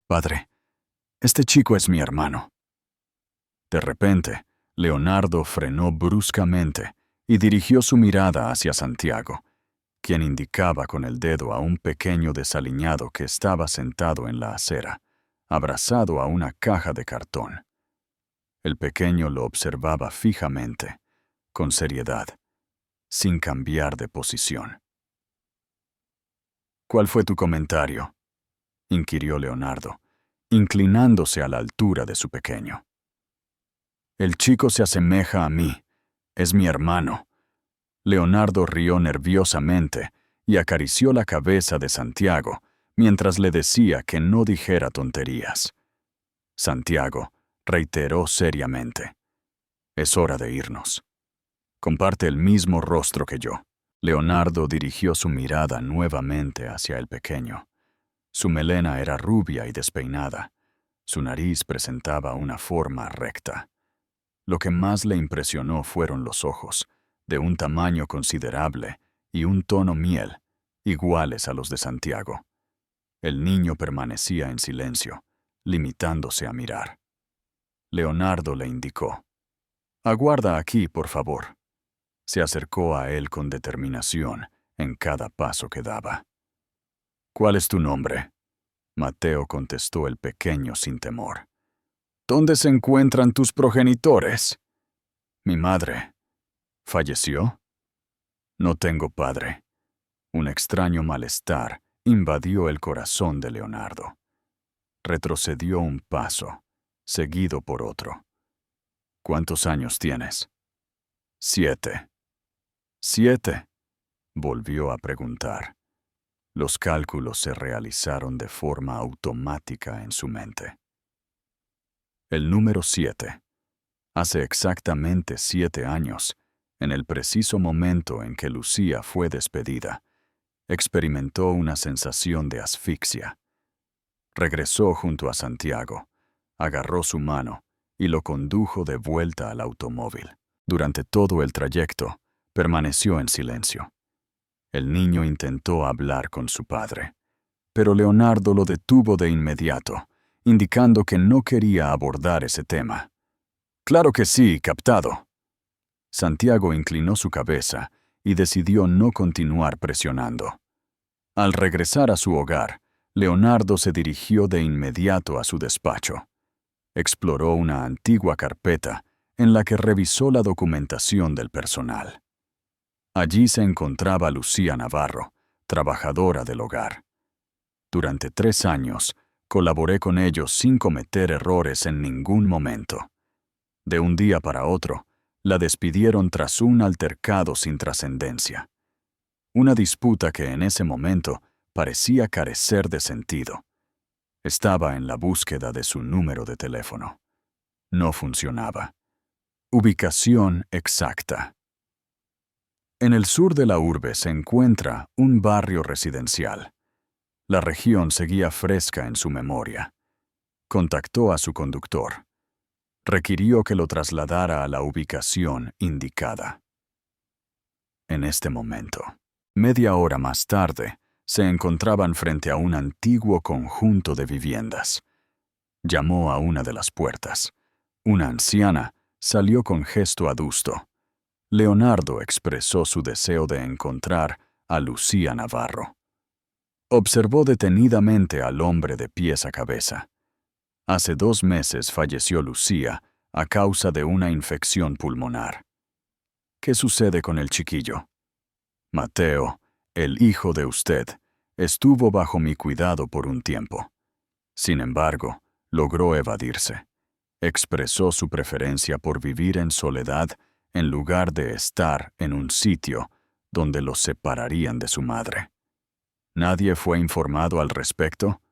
Padre, este chico es mi hermano. De repente, Leonardo frenó bruscamente y dirigió su mirada hacia Santiago, quien indicaba con el dedo a un pequeño desaliñado que estaba sentado en la acera, abrazado a una caja de cartón. El pequeño lo observaba fijamente, con seriedad, sin cambiar de posición. ¿Cuál fue tu comentario?, inquirió Leonardo, inclinándose a la altura de su pequeño. El chico se asemeja a mí. Es mi hermano. Leonardo rió nerviosamente y acarició la cabeza de Santiago mientras le decía que no dijera tonterías. Santiago reiteró seriamente: es hora de irnos. Comparte el mismo rostro que yo. Leonardo dirigió su mirada nuevamente hacia el pequeño. Su melena era rubia y despeinada. Su nariz presentaba una forma recta. Lo que más le impresionó fueron los ojos, de un tamaño considerable y un tono miel, iguales a los de Santiago. El niño permanecía en silencio, limitándose a mirar. Leonardo le indicó: aguarda aquí, por favor. Se acercó a él con determinación en cada paso que daba. ¿Cuál es tu nombre?, Mateo contestó el pequeño sin temor. ¿Dónde se encuentran tus progenitores? Mi madre. ¿Falleció? No tengo padre. Un extraño malestar invadió el corazón de Leonardo. Retrocedió un paso, seguido por otro. ¿Cuántos años tienes? 7. 7, volvió a preguntar. Los cálculos se realizaron de forma automática en su mente. El número 7. Hace exactamente 7 años, en el preciso momento en que Lucía fue despedida, experimentó una sensación de asfixia. Regresó junto a Santiago, agarró su mano y lo condujo de vuelta al automóvil. Durante todo el trayecto, permaneció en silencio. El niño intentó hablar con su padre, pero Leonardo lo detuvo de inmediato, indicando que no quería abordar ese tema. «Claro que sí, captado». Santiago inclinó su cabeza y decidió no continuar presionando. Al regresar a su hogar, Leonardo se dirigió de inmediato a su despacho. Exploró una antigua carpeta en la que revisó la documentación del personal. Allí se encontraba Lucía Navarro, trabajadora del hogar. Durante 3 años, colaboré con ellos sin cometer errores en ningún momento. De un día para otro, la despidieron tras un altercado sin trascendencia. Una disputa que en ese momento parecía carecer de sentido. Estaba en la búsqueda de su número de teléfono. No funcionaba. Ubicación exacta. En el sur de la urbe se encuentra un barrio residencial. La región seguía fresca en su memoria. Contactó a su conductor. Requirió que lo trasladara a la ubicación indicada. En este momento, media hora más tarde, se encontraban frente a un antiguo conjunto de viviendas. Llamó a una de las puertas. Una anciana salió con gesto adusto. Leonardo expresó su deseo de encontrar a Lucía Navarro. Observó detenidamente al hombre de pies a cabeza. Hace 2 meses falleció Lucía a causa de una infección pulmonar. ¿Qué sucede con el chiquillo? Mateo, el hijo de usted, estuvo bajo mi cuidado por un tiempo. Sin embargo, logró evadirse. Expresó su preferencia por vivir en soledad en lugar de estar en un sitio donde los separarían de su madre. ¿Nadie fue informado al respecto?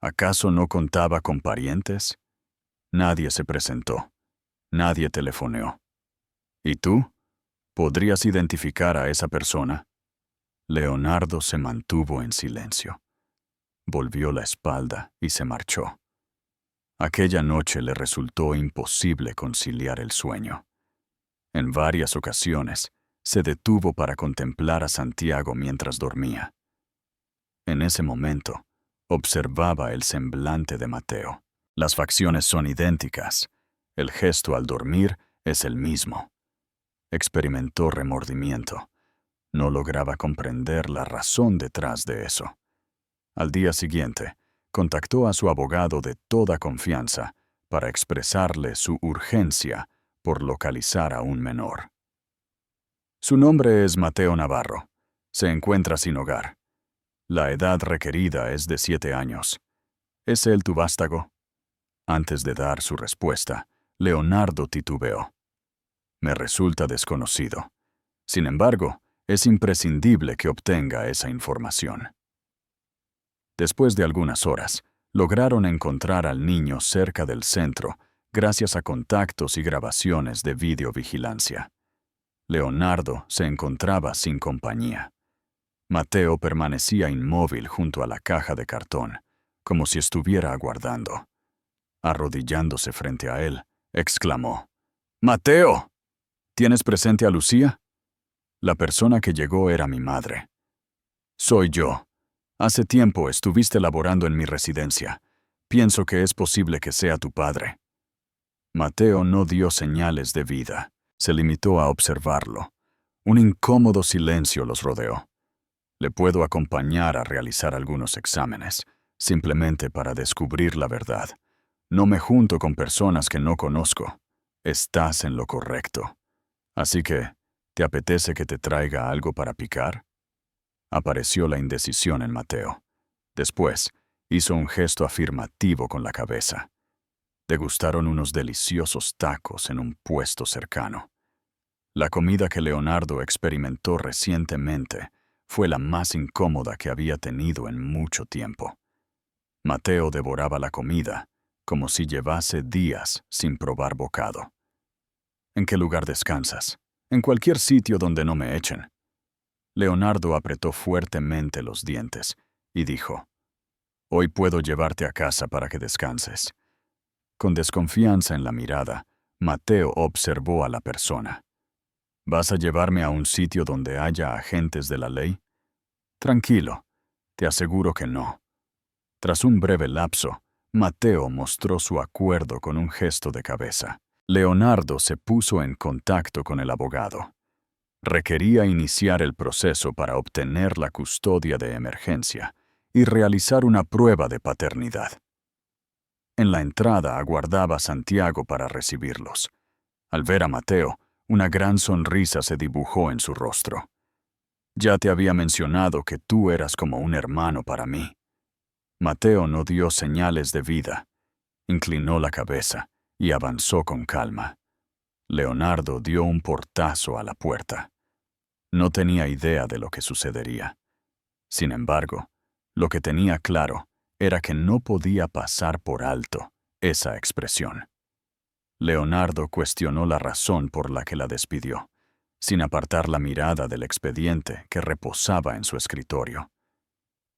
¿Acaso no contaba con parientes? Nadie se presentó. Nadie telefoneó. ¿Y tú? ¿Podrías identificar a esa persona? Leonardo se mantuvo en silencio. Volvió la espalda y se marchó. Aquella noche le resultó imposible conciliar el sueño. En varias ocasiones, se detuvo para contemplar a Santiago mientras dormía. En ese momento, Observaba el semblante de Mateo. Las facciones son idénticas. El gesto al dormir es el mismo. Experimentó remordimiento. No lograba comprender la razón detrás de eso. Al día siguiente, contactó a su abogado de toda confianza para expresarle su urgencia por localizar a un menor. Su nombre es Mateo Navarro. Se encuentra sin hogar. La edad requerida es de 7 años. ¿Es él tu vástago? Antes de dar su respuesta, Leonardo titubeó. Me resulta desconocido. Sin embargo, es imprescindible que obtenga esa información. Después de algunas horas, lograron encontrar al niño cerca del centro gracias a contactos y grabaciones de videovigilancia. Leonardo se encontraba sin compañía. Mateo permanecía inmóvil junto a la caja de cartón, como si estuviera aguardando. Arrodillándose frente a él, exclamó: «¡Mateo! ¿Tienes presente a Lucía?» La persona que llegó era mi madre. «Soy yo. Hace tiempo estuviste laborando en mi residencia. Pienso que es posible que sea tu padre». Mateo no dio señales de vida. Se limitó a observarlo. Un incómodo silencio los rodeó. Le puedo acompañar a realizar algunos exámenes, simplemente para descubrir la verdad. No me junto con personas que no conozco. Estás en lo correcto. Así que, ¿te apetece que te traiga algo para picar? Apareció la indecisión en Mateo. Después, hizo un gesto afirmativo con la cabeza. Degustaron unos deliciosos tacos en un puesto cercano. La comida que Leonardo experimentó recientemente fue la más incómoda que había tenido en mucho tiempo. Mateo devoraba la comida, como si llevase días sin probar bocado. ¿En qué lugar descansas? En cualquier sitio donde no me echen. Leonardo apretó fuertemente los dientes y dijo: «Hoy puedo llevarte a casa para que descanses». Con desconfianza en la mirada, Mateo observó a la persona. «¿Vas a llevarme a un sitio donde haya agentes de la ley?» «Tranquilo, te aseguro que no». Tras un breve lapso, Mateo mostró su acuerdo con un gesto de cabeza. Leonardo se puso en contacto con el abogado. Requería iniciar el proceso para obtener la custodia de emergencia y realizar una prueba de paternidad. En la entrada aguardaba Santiago para recibirlos. Al ver a Mateo, una gran sonrisa se dibujó en su rostro. «Ya te había mencionado que tú eras como un hermano para mí». Mateo no dio señales de vida. Inclinó la cabeza y avanzó con calma. Leonardo dio un portazo a la puerta. No tenía idea de lo que sucedería. Sin embargo, lo que tenía claro era que no podía pasar por alto esa expresión. Leonardo cuestionó la razón por la que la despidió, sin apartar la mirada del expediente que reposaba en su escritorio.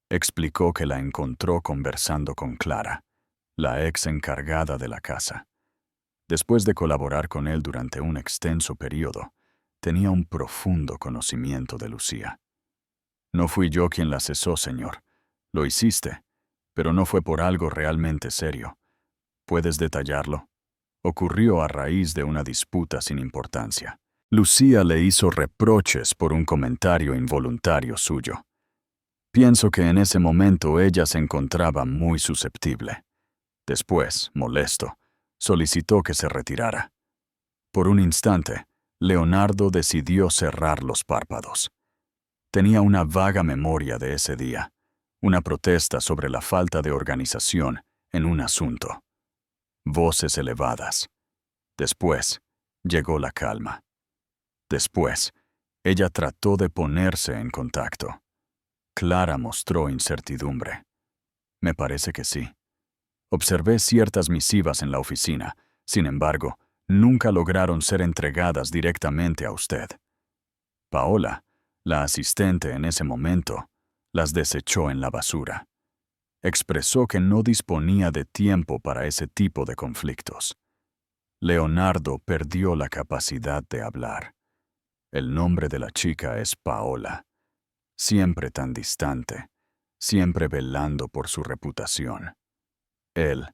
Explicó que la encontró conversando con Clara, la ex encargada de la casa. Después de colaborar con él durante un extenso periodo, tenía un profundo conocimiento de Lucía. «No fui yo quien la cesó, señor. Lo hiciste, pero no fue por algo realmente serio. ¿Puedes detallarlo?» Ocurrió a raíz de una disputa sin importancia. Lucía le hizo reproches por un comentario involuntario suyo. Pienso que en ese momento ella se encontraba muy susceptible. Después, molesto, solicitó que se retirara. Por un instante, Leonardo decidió cerrar los párpados. Tenía una vaga memoria de ese día, una protesta sobre la falta de organización en un asunto. Voces elevadas. Después, llegó la calma. Después, ella trató de ponerse en contacto. Clara mostró incertidumbre. «Me parece que sí. Observé ciertas misivas en la oficina. Sin embargo, nunca lograron ser entregadas directamente a usted». Paola, la asistente en ese momento, las desechó en la basura. Expresó que no disponía de tiempo para ese tipo de conflictos. Leonardo perdió la capacidad de hablar. El nombre de la chica es Paola. Siempre tan distante, siempre velando por su reputación. Él,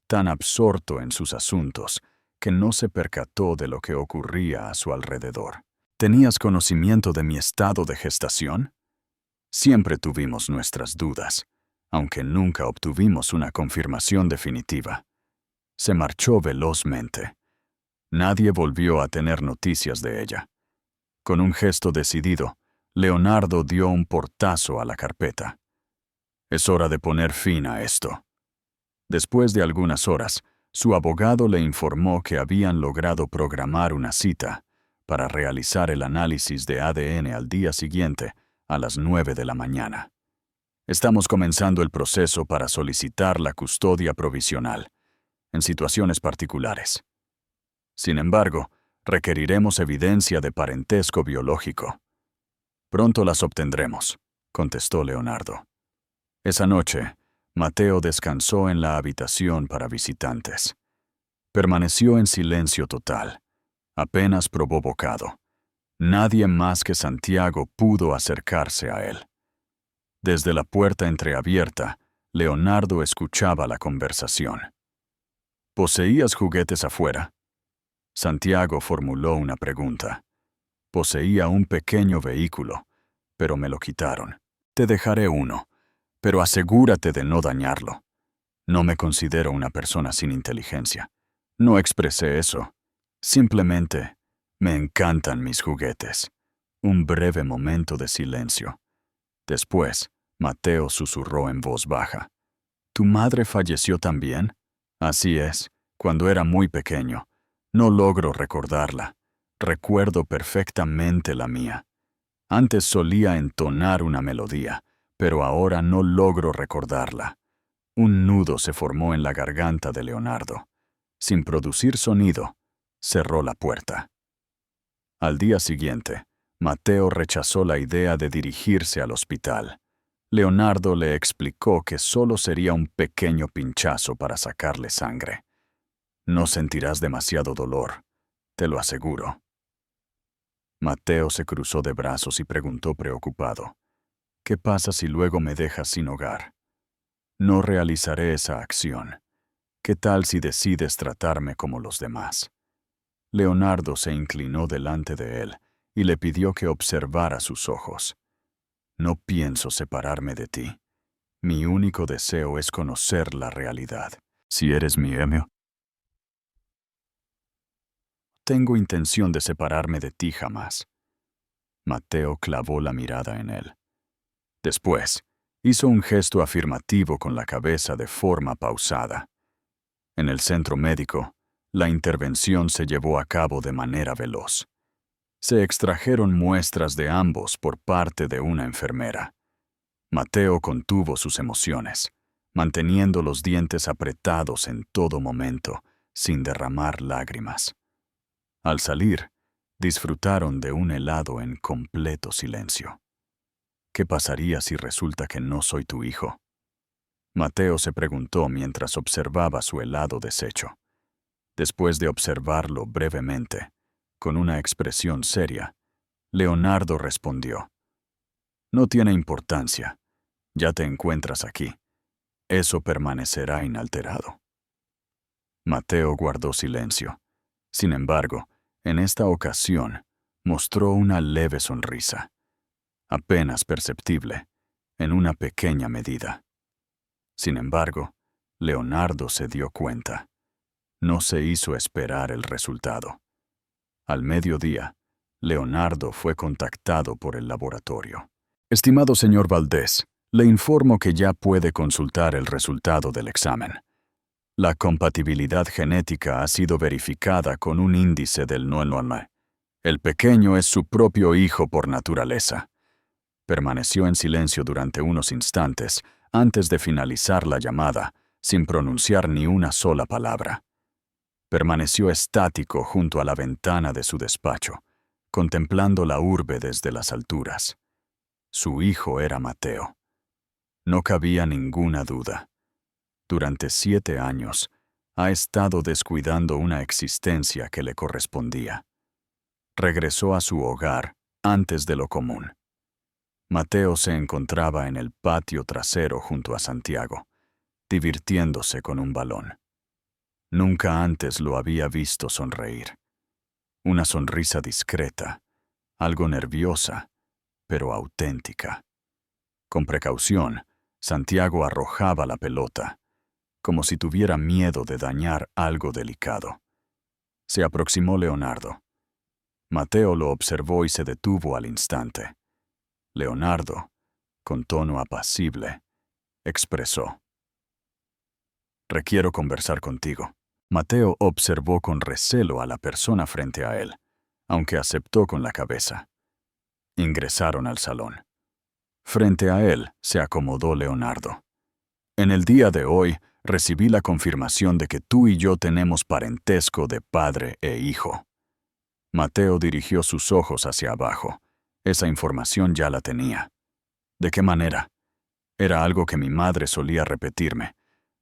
tan absorto en sus asuntos, que no se percató de lo que ocurría a su alrededor. ¿Tenías conocimiento de mi estado de gestación? Siempre tuvimos nuestras dudas, aunque nunca obtuvimos una confirmación definitiva. Se marchó velozmente. Nadie volvió a tener noticias de ella. Con un gesto decidido, Leonardo dio un portazo a la carpeta. Es hora de poner fin a esto. Después de algunas horas, su abogado le informó que habían logrado programar una cita para realizar el análisis de ADN al día siguiente a las 9 de la mañana. Estamos comenzando el proceso para solicitar la custodia provisional, en situaciones particulares. Sin embargo, requeriremos evidencia de parentesco biológico. Pronto las obtendremos, contestó Leonardo. Esa noche, Mateo descansó en la habitación para visitantes. Permaneció en silencio total. Apenas probó bocado. Nadie más que Santiago pudo acercarse a él. Desde la puerta entreabierta, Leonardo escuchaba la conversación. ¿Poseías juguetes afuera? Santiago formuló una pregunta. Poseía un pequeño vehículo, pero me lo quitaron. Te dejaré uno, pero asegúrate de no dañarlo. No me considero una persona sin inteligencia. No expresé eso. Simplemente, me encantan mis juguetes. Un breve momento de silencio. Después, Mateo susurró en voz baja. ¿Tu madre falleció también? Así es, cuando era muy pequeño. No logro recordarla. Recuerdo perfectamente la mía. Antes solía entonar una melodía, pero ahora no logro recordarla. Un nudo se formó en la garganta de Leonardo. Sin producir sonido, cerró la puerta. Al día siguiente, Mateo rechazó la idea de dirigirse al hospital. Leonardo le explicó que solo sería un pequeño pinchazo para sacarle sangre. No sentirás demasiado dolor, te lo aseguro. Mateo se cruzó de brazos y preguntó preocupado, ¿qué pasa si luego me dejas sin hogar? No realizaré esa acción. ¿Qué tal si decides tratarme como los demás? Leonardo se inclinó delante de él y le pidió que observara sus ojos. No pienso separarme de ti. Mi único deseo es conocer la realidad. Si eres mi Emio, tengo intención de separarme de ti jamás. Mateo clavó la mirada en él. Después, hizo un gesto afirmativo con la cabeza de forma pausada. En el centro médico, la intervención se llevó a cabo de manera veloz. Se extrajeron muestras de ambos por parte de una enfermera. Mateo contuvo sus emociones, manteniendo los dientes apretados en todo momento, sin derramar lágrimas. Al salir, disfrutaron de un helado en completo silencio. ¿Qué pasaría si resulta que no soy tu hijo? Mateo se preguntó mientras observaba su helado deshecho. Después de observarlo brevemente, con una expresión seria, Leonardo respondió: No tiene importancia. Ya te encuentras aquí. Eso permanecerá inalterado. Mateo guardó silencio. Sin embargo, en esta ocasión, mostró una leve sonrisa, apenas perceptible, en una pequeña medida. Sin embargo, Leonardo se dio cuenta. No se hizo esperar el resultado. Al mediodía, Leonardo fue contactado por el laboratorio. Estimado señor Valdés, le informo que ya puede consultar el resultado del examen. La compatibilidad genética ha sido verificada con un índice del 9. El pequeño es su propio hijo por naturaleza. Permaneció en silencio durante unos instantes antes de finalizar la llamada, sin pronunciar ni una sola palabra. Permaneció estático junto a la ventana de su despacho, contemplando la urbe desde las alturas. Su hijo era Mateo. No cabía ninguna duda. Durante 7 años, ha estado descuidando una existencia que le correspondía. Regresó a su hogar antes de lo común. Mateo se encontraba en el patio trasero junto a Santiago, divirtiéndose con un balón. Nunca antes lo había visto sonreír. Una sonrisa discreta, algo nerviosa, pero auténtica. Con precaución, Santiago arrojaba la pelota, como si tuviera miedo de dañar algo delicado. Se aproximó Leonardo. Mateo lo observó y se detuvo al instante. Leonardo, con tono apacible, expresó: «Requiero conversar contigo». Mateo observó con recelo a la persona frente a él, aunque aceptó con la cabeza. Ingresaron al salón. Frente a él se acomodó Leonardo. «En el día de hoy recibí la confirmación de que tú y yo tenemos parentesco de padre e hijo». Mateo dirigió sus ojos hacia abajo. Esa información ya la tenía. ¿De qué manera? Era algo que mi madre solía repetirme.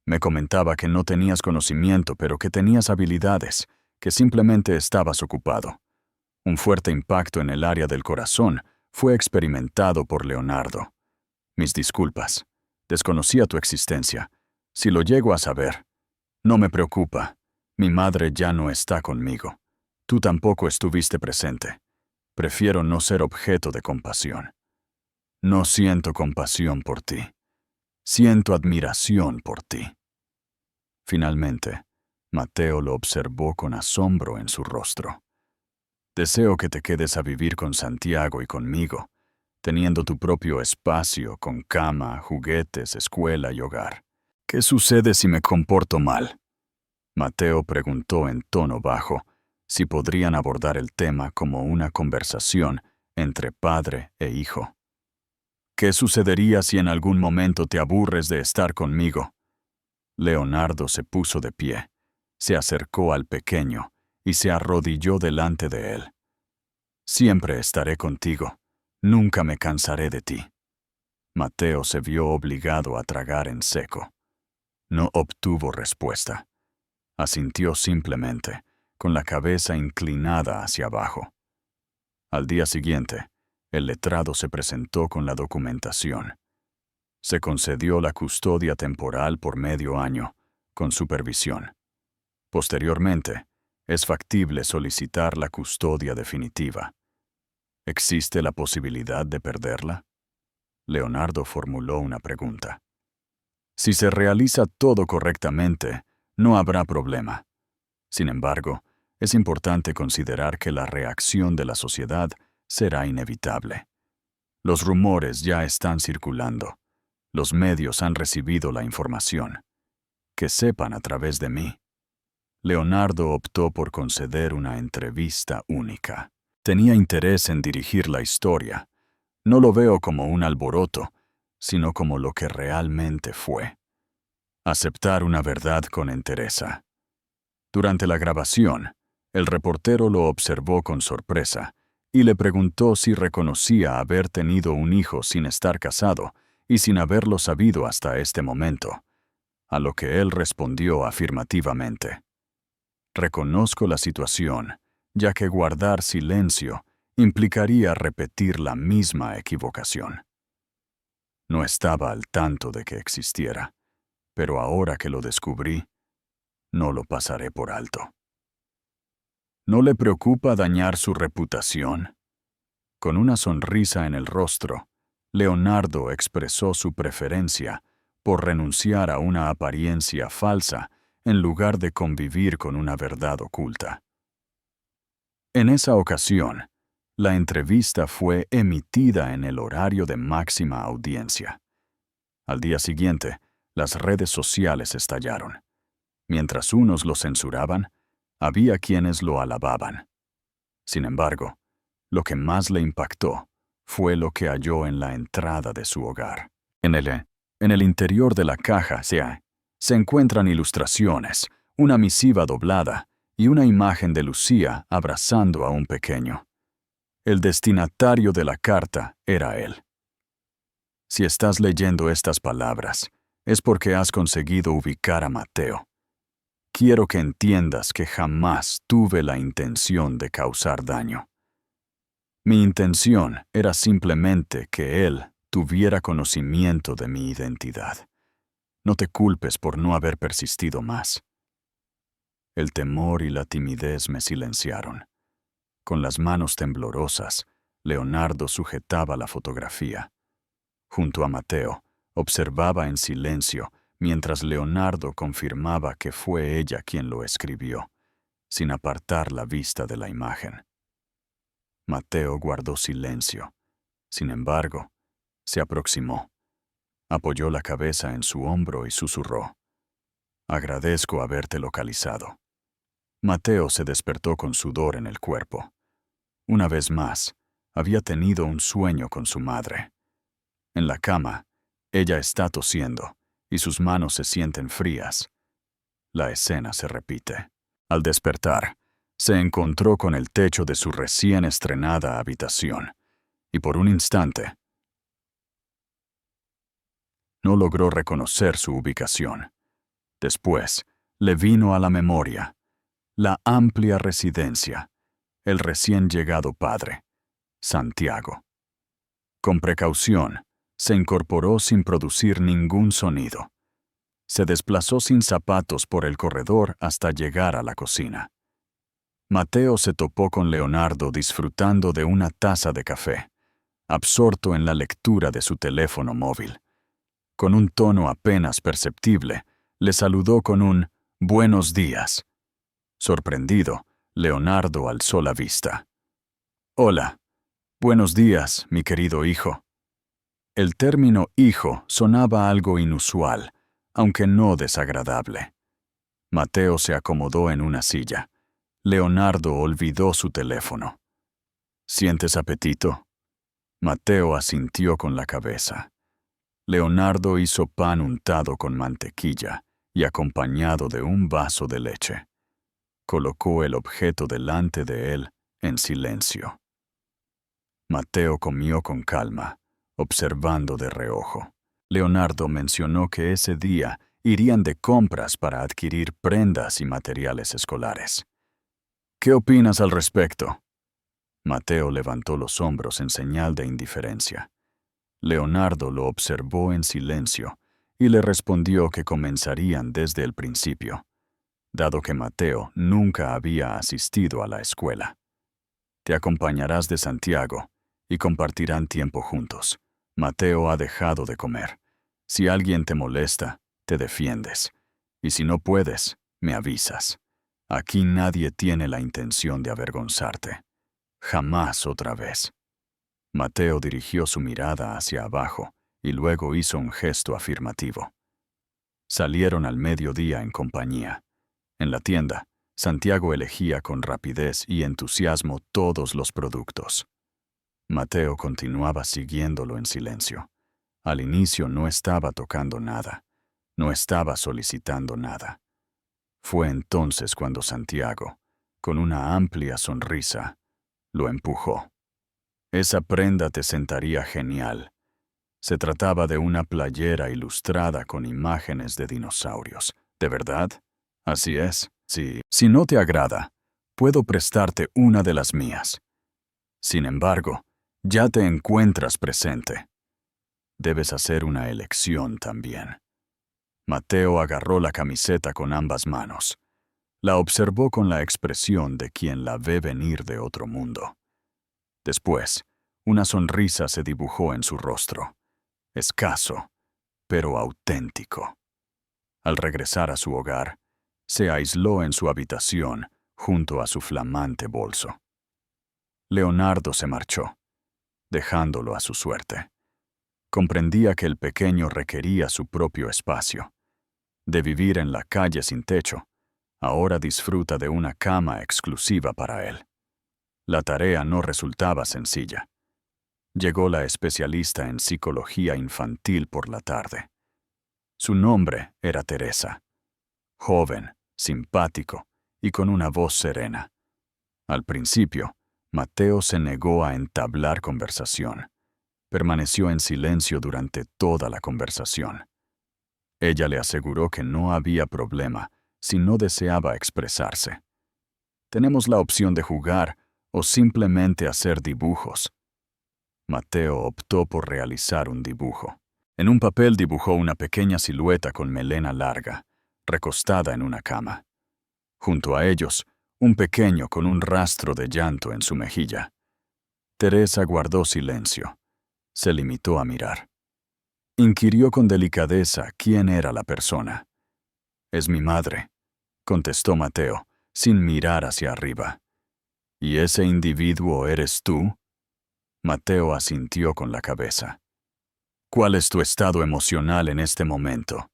Me comentaba que no tenías conocimiento, pero que tenías habilidades, que simplemente estabas ocupado. Un fuerte impacto en el área del corazón fue experimentado por Leonardo. Mis disculpas. Desconocía tu existencia. Si lo llego a saber, no me preocupa. Mi madre ya no está conmigo. Tú tampoco estuviste presente. Prefiero no ser objeto de compasión. No siento compasión por ti. Siento admiración por ti». Finalmente, Mateo lo observó con asombro en su rostro. «Deseo que te quedes a vivir con Santiago y conmigo, teniendo tu propio espacio con cama, juguetes, escuela y hogar. ¿Qué sucede si me comporto mal?». Mateo preguntó en tono bajo si podrían abordar el tema como una conversación entre padre e hijo. «¿Qué sucedería si en algún momento te aburres de estar conmigo?». Leonardo se puso de pie, se acercó al pequeño y se arrodilló delante de él. «Siempre estaré contigo, nunca me cansaré de ti». Mateo se vio obligado a tragar en seco. No obtuvo respuesta. Asintió simplemente, con la cabeza inclinada hacia abajo. Al día siguiente, el letrado se presentó con la documentación. Se concedió la custodia temporal por medio año, con supervisión. Posteriormente, es factible solicitar la custodia definitiva. ¿Existe la posibilidad de perderla?». Leonardo formuló una pregunta. «Si se realiza todo correctamente, no habrá problema. Sin embargo, es importante considerar que la reacción de la sociedad será inevitable. Los rumores ya están circulando. Los medios han recibido la información. Que sepan a través de mí». Leonardo optó por conceder una entrevista única. Tenía interés en dirigir la historia. No lo veo como un alboroto, sino como lo que realmente fue. Aceptar una verdad con entereza. Durante la grabación, el reportero lo observó con sorpresa y le preguntó si reconocía haber tenido un hijo sin estar casado y sin haberlo sabido hasta este momento, a lo que él respondió afirmativamente. «Reconozco la situación, ya que guardar silencio implicaría repetir la misma equivocación. No estaba al tanto de que existiera, pero ahora que lo descubrí, no lo pasaré por alto». ¿No le preocupa dañar su reputación? Con una sonrisa en el rostro, Leonardo expresó su preferencia por renunciar a una apariencia falsa en lugar de convivir con una verdad oculta. En esa ocasión, la entrevista fue emitida en el horario de máxima audiencia. Al día siguiente, las redes sociales estallaron. Mientras unos lo censuraban, había quienes lo alababan. Sin embargo, lo que más le impactó fue lo que halló en la entrada de su hogar. En el interior de la caja se encuentran ilustraciones, una misiva doblada y una imagen de Lucía abrazando a un pequeño. El destinatario de la carta era él. Si estás leyendo estas palabras, es porque has conseguido ubicar a Mateo. Quiero que entiendas que jamás tuve la intención de causar daño. Mi intención era simplemente que él tuviera conocimiento de mi identidad. No te culpes por no haber persistido más. El temor y la timidez me silenciaron. Con las manos temblorosas, Leonardo sujetaba la fotografía. Junto a Mateo, observaba en silencio mientras Leonardo confirmaba que fue ella quien lo escribió, sin apartar la vista de la imagen. Mateo guardó silencio. Sin embargo, se aproximó. Apoyó la cabeza en su hombro y susurró: «Agradezco haberte localizado». Mateo se despertó con sudor en el cuerpo. Una vez más, había tenido un sueño con su madre. En la cama, ella está tosiendo y sus manos se sienten frías. La escena se repite. Al despertar, se encontró con el techo de su recién estrenada habitación y por un instante no logró reconocer su ubicación. Después, le vino a la memoria la amplia residencia, el recién llegado padre, Santiago. Con precaución, se incorporó sin producir ningún sonido. Se desplazó sin zapatos por el corredor hasta llegar a la cocina. Mateo se topó con Leonardo disfrutando de una taza de café, absorto en la lectura de su teléfono móvil. Con un tono apenas perceptible, le saludó con un «Buenos días». Sorprendido, Leonardo alzó la vista. «Hola, buenos días, mi querido hijo». El término hijo sonaba algo inusual, aunque no desagradable. Mateo se acomodó en una silla. Leonardo olvidó su teléfono. «¿Sientes apetito?» Mateo asintió con la cabeza. Leonardo hizo pan untado con mantequilla y acompañado de un vaso de leche. Colocó el objeto delante de él en silencio. Mateo comió con calma, observando de reojo. Leonardo mencionó que ese día irían de compras para adquirir prendas y materiales escolares. «¿Qué opinas al respecto?» Mateo levantó los hombros en señal de indiferencia. Leonardo lo observó en silencio y le respondió que comenzarían desde el principio, dado que Mateo nunca había asistido a la escuela. «Te acompañarás de Santiago y compartirán tiempo juntos. Mateo ha dejado de comer. Si alguien te molesta, te defiendes. Y si no puedes, me avisas. Aquí nadie tiene la intención de avergonzarte. Jamás otra vez». Mateo dirigió su mirada hacia abajo y luego hizo un gesto afirmativo. Salieron al mediodía en compañía. En la tienda, Santiago elegía con rapidez y entusiasmo todos los productos. Mateo continuaba siguiéndolo en silencio. Al inicio no estaba tocando nada, no estaba solicitando nada. Fue entonces cuando Santiago, con una amplia sonrisa, lo empujó. «Esa prenda te sentaría genial». Se trataba de una playera ilustrada con imágenes de dinosaurios. ¿De verdad? Así es. Sí. Si no te agrada, puedo prestarte una de las mías. Sin embargo, ya te encuentras presente. Debes hacer una elección también. Mateo agarró la camiseta con ambas manos. La observó con la expresión de quien la ve venir de otro mundo. Después, una sonrisa se dibujó en su rostro. Escaso, pero auténtico. Al regresar a su hogar, se aisló en su habitación junto a su flamante bolso. Leonardo se marchó, dejándolo a su suerte. Comprendía que el pequeño requería su propio espacio. De vivir en la calle sin techo, ahora disfruta de una cama exclusiva para él. La tarea no resultaba sencilla. Llegó la especialista en psicología infantil por la tarde. Su nombre era Teresa. Joven, simpático y con una voz serena. Al principio, Mateo se negó a entablar conversación. Permaneció en silencio durante toda la conversación. Ella le aseguró que no había problema si no deseaba expresarse. «Tenemos la opción de jugar ¿O simplemente hacer dibujos? Mateo optó por realizar un dibujo. En un papel dibujó una pequeña silueta con melena larga, recostada en una cama. Junto a ellos, un pequeño con un rastro de llanto en su mejilla. Teresa guardó silencio. Se limitó a mirar. Inquirió con delicadeza quién era la persona. «Es mi madre», contestó Mateo, sin mirar hacia arriba. «¿Y ese individuo eres tú?» Mateo asintió con la cabeza. «¿Cuál es tu estado emocional en este momento?»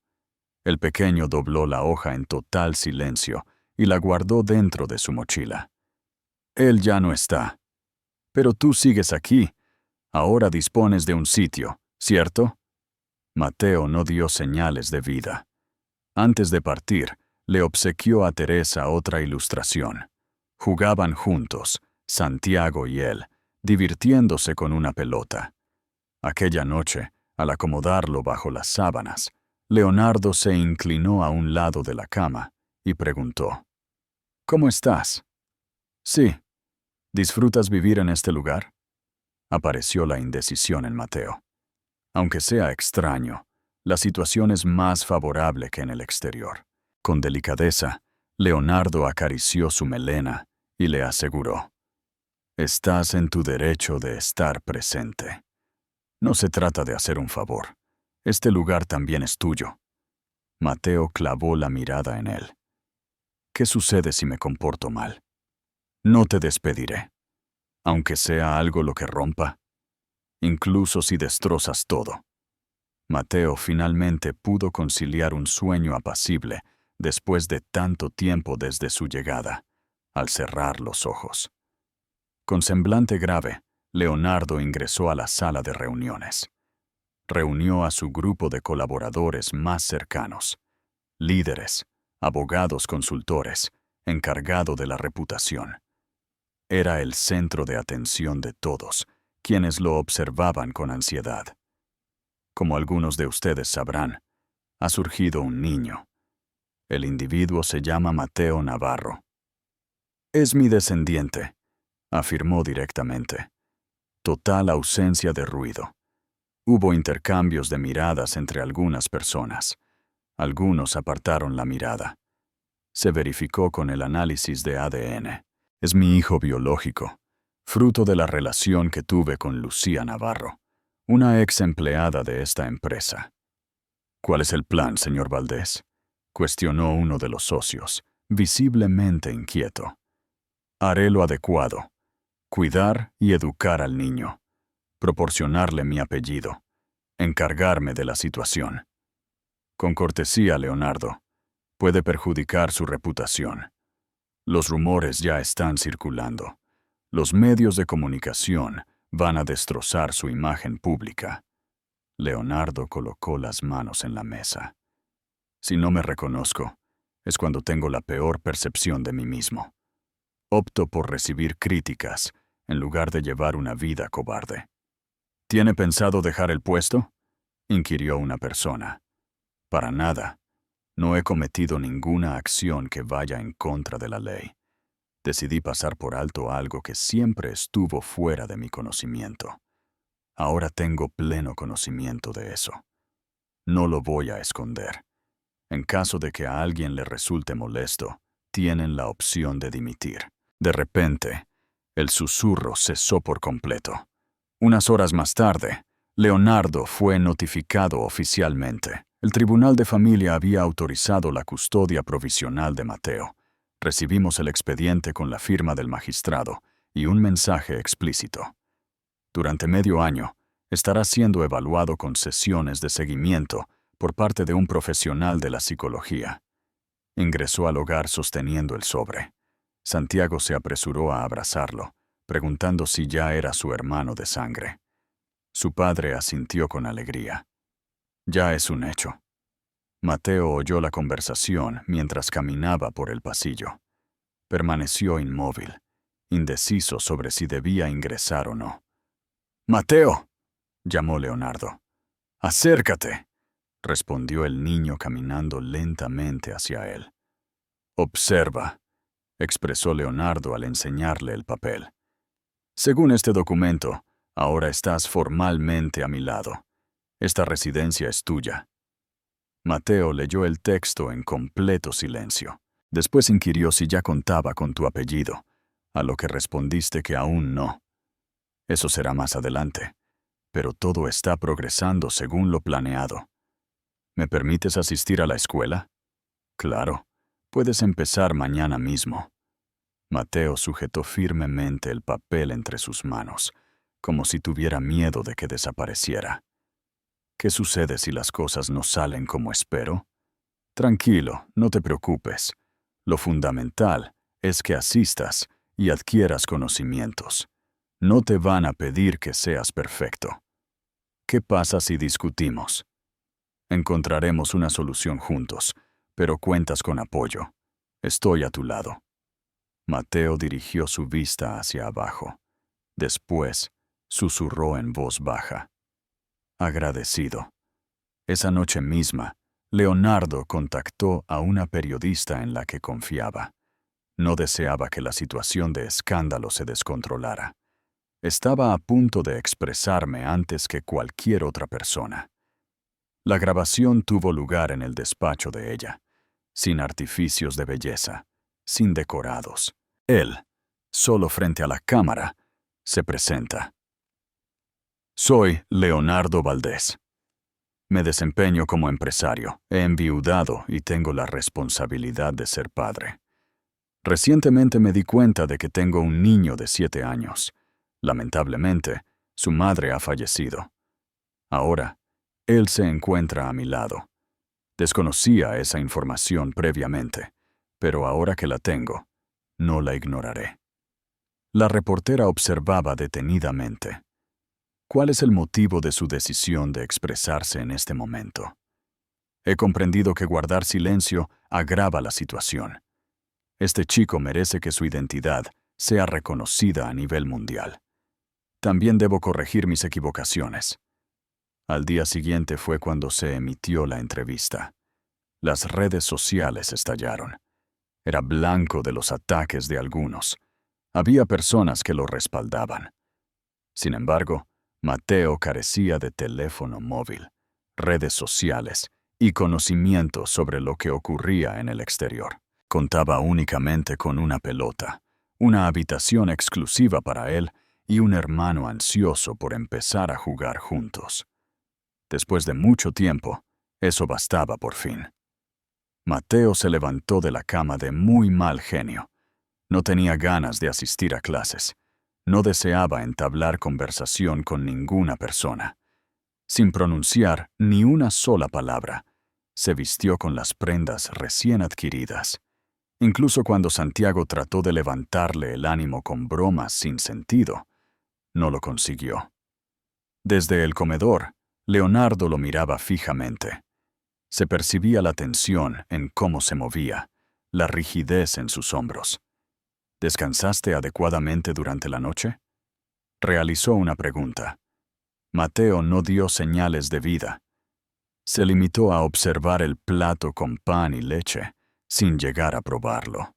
El pequeño dobló la hoja en total silencio y la guardó dentro de su mochila. «Él ya no está. Pero tú sigues aquí. Ahora dispones de un sitio, ¿cierto?» Mateo no dio señales de vida. Antes de partir, le obsequió a Teresa otra ilustración. Jugaban juntos, Santiago y él, divirtiéndose con una pelota. Aquella noche, al acomodarlo bajo las sábanas, Leonardo se inclinó a un lado de la cama y preguntó: «¿Cómo estás?» «Sí. ¿Disfrutas vivir en este lugar?» Apareció la indecisión en Mateo. Aunque sea extraño, la situación es más favorable que en el exterior. Con delicadeza, Leonardo acarició su melena y le aseguró: «Estás en tu derecho de estar presente. No se trata de hacer un favor. Este lugar también es tuyo». Mateo clavó la mirada en él. «¿Qué sucede si me comporto mal?» «No te despediré, aunque sea algo lo que rompa, incluso si destrozas todo». Mateo finalmente pudo conciliar un sueño apacible después de tanto tiempo desde su llegada, al cerrar los ojos. Con semblante grave, Leonardo ingresó a la sala de reuniones. Reunió a su grupo de colaboradores más cercanos, líderes, abogados consultores, encargado de la reputación. Era el centro de atención de todos, quienes lo observaban con ansiedad. Como algunos de ustedes sabrán, ha surgido un niño. El individuo se llama Mateo Navarro. «Es mi descendiente», afirmó directamente. Total ausencia de ruido. Hubo intercambios de miradas entre algunas personas. Algunos apartaron la mirada. Se verificó con el análisis de ADN. «Es mi hijo biológico, fruto de la relación que tuve con Lucía Navarro, una ex empleada de esta empresa». «¿Cuál es el plan, señor Valdés?», cuestionó uno de los socios, visiblemente inquieto. «Haré lo adecuado. Cuidar y educar al niño. Proporcionarle mi apellido. Encargarme de la situación. Con cortesía, Leonardo. Puede perjudicar su reputación. Los rumores ya están circulando. Los medios de comunicación van a destrozar su imagen pública». Leonardo colocó las manos en la mesa. «Si no me reconozco, es cuando tengo la peor percepción de mí mismo. Opto por recibir críticas en lugar de llevar una vida cobarde». «¿Tiene pensado dejar el puesto?», inquirió una persona. «Para nada. No he cometido ninguna acción que vaya en contra de la ley. Decidí pasar por alto algo que siempre estuvo fuera de mi conocimiento. Ahora tengo pleno conocimiento de eso. No lo voy a esconder. En caso de que a alguien le resulte molesto, tienen la opción de dimitir». De repente, el susurro cesó por completo. Unas horas más tarde, Leonardo fue notificado oficialmente. El Tribunal de Familia había autorizado la custodia provisional de Mateo. Recibimos el expediente con la firma del magistrado y un mensaje explícito. Durante medio año, estará siendo evaluado con sesiones de seguimiento por parte de un profesional de la psicología. Ingresó al hogar sosteniendo el sobre. Santiago se apresuró a abrazarlo, preguntando si ya era su hermano de sangre. Su padre asintió con alegría. «Ya es un hecho». Mateo oyó la conversación mientras caminaba por el pasillo. Permaneció inmóvil, indeciso sobre si debía ingresar o no. «¡Mateo!», llamó Leonardo. «¡Acércate!», respondió el niño caminando lentamente hacia él. «Observa», expresó Leonardo al enseñarle el papel. Según este documento, ahora estás formalmente a mi lado. Esta residencia es tuya. Mateo leyó el texto en completo silencio. Después inquirió si ya contaba con tu apellido, a lo que respondiste que aún no. Eso será más adelante, pero todo está progresando según lo planeado. ¿Me permites asistir a la escuela? Claro, puedes empezar mañana mismo. Mateo sujetó firmemente el papel entre sus manos, como si tuviera miedo de que desapareciera. ¿Qué sucede si las cosas no salen como espero? Tranquilo, no te preocupes. Lo fundamental es que asistas y adquieras conocimientos. No te van a pedir que seas perfecto. ¿Qué pasa si discutimos? Encontraremos una solución juntos, pero cuentas con apoyo. Estoy a tu lado. Mateo dirigió su vista hacia abajo. Después, susurró en voz baja. Agradecido. Esa noche misma, Leonardo contactó a una periodista en la que confiaba. No deseaba que la situación de escándalo se descontrolara. Estaba a punto de expresarme antes que cualquier otra persona. La grabación tuvo lugar en el despacho de ella, sin artificios de belleza, sin decorados. Él, solo frente a la cámara, se presenta. Soy Leonardo Valdés. Me desempeño como empresario, he enviudado y tengo la responsabilidad de ser padre. Recientemente me di cuenta de que tengo un niño de 7 años. Lamentablemente, su madre ha fallecido. Ahora, él se encuentra a mi lado. Desconocía esa información previamente, pero ahora que la tengo, no la ignoraré. La reportera observaba detenidamente. ¿Cuál es el motivo de su decisión de expresarse en este momento? He comprendido que guardar silencio agrava la situación. Este chico merece que su identidad sea reconocida a nivel mundial. También debo corregir mis equivocaciones. Al día siguiente fue cuando se emitió la entrevista. Las redes sociales estallaron. Era blanco de los ataques de algunos. Había personas que lo respaldaban. Sin embargo, Mateo carecía de teléfono móvil, redes sociales y conocimiento sobre lo que ocurría en el exterior. Contaba únicamente con una pelota, una habitación exclusiva para él y un hermano ansioso por empezar a jugar juntos. Después de mucho tiempo, eso bastaba por fin. Mateo se levantó de la cama de muy mal genio. No tenía ganas de asistir a clases. No deseaba entablar conversación con ninguna persona. Sin pronunciar ni una sola palabra, se vistió con las prendas recién adquiridas. Incluso cuando Santiago trató de levantarle el ánimo con bromas sin sentido, no lo consiguió. Desde el comedor, Leonardo lo miraba fijamente. Se percibía la tensión en cómo se movía, la rigidez en sus hombros. ¿Descansaste adecuadamente durante la noche? Realizó una pregunta. Mateo no dio señales de vida. Se limitó a observar el plato con pan y leche, sin llegar a probarlo.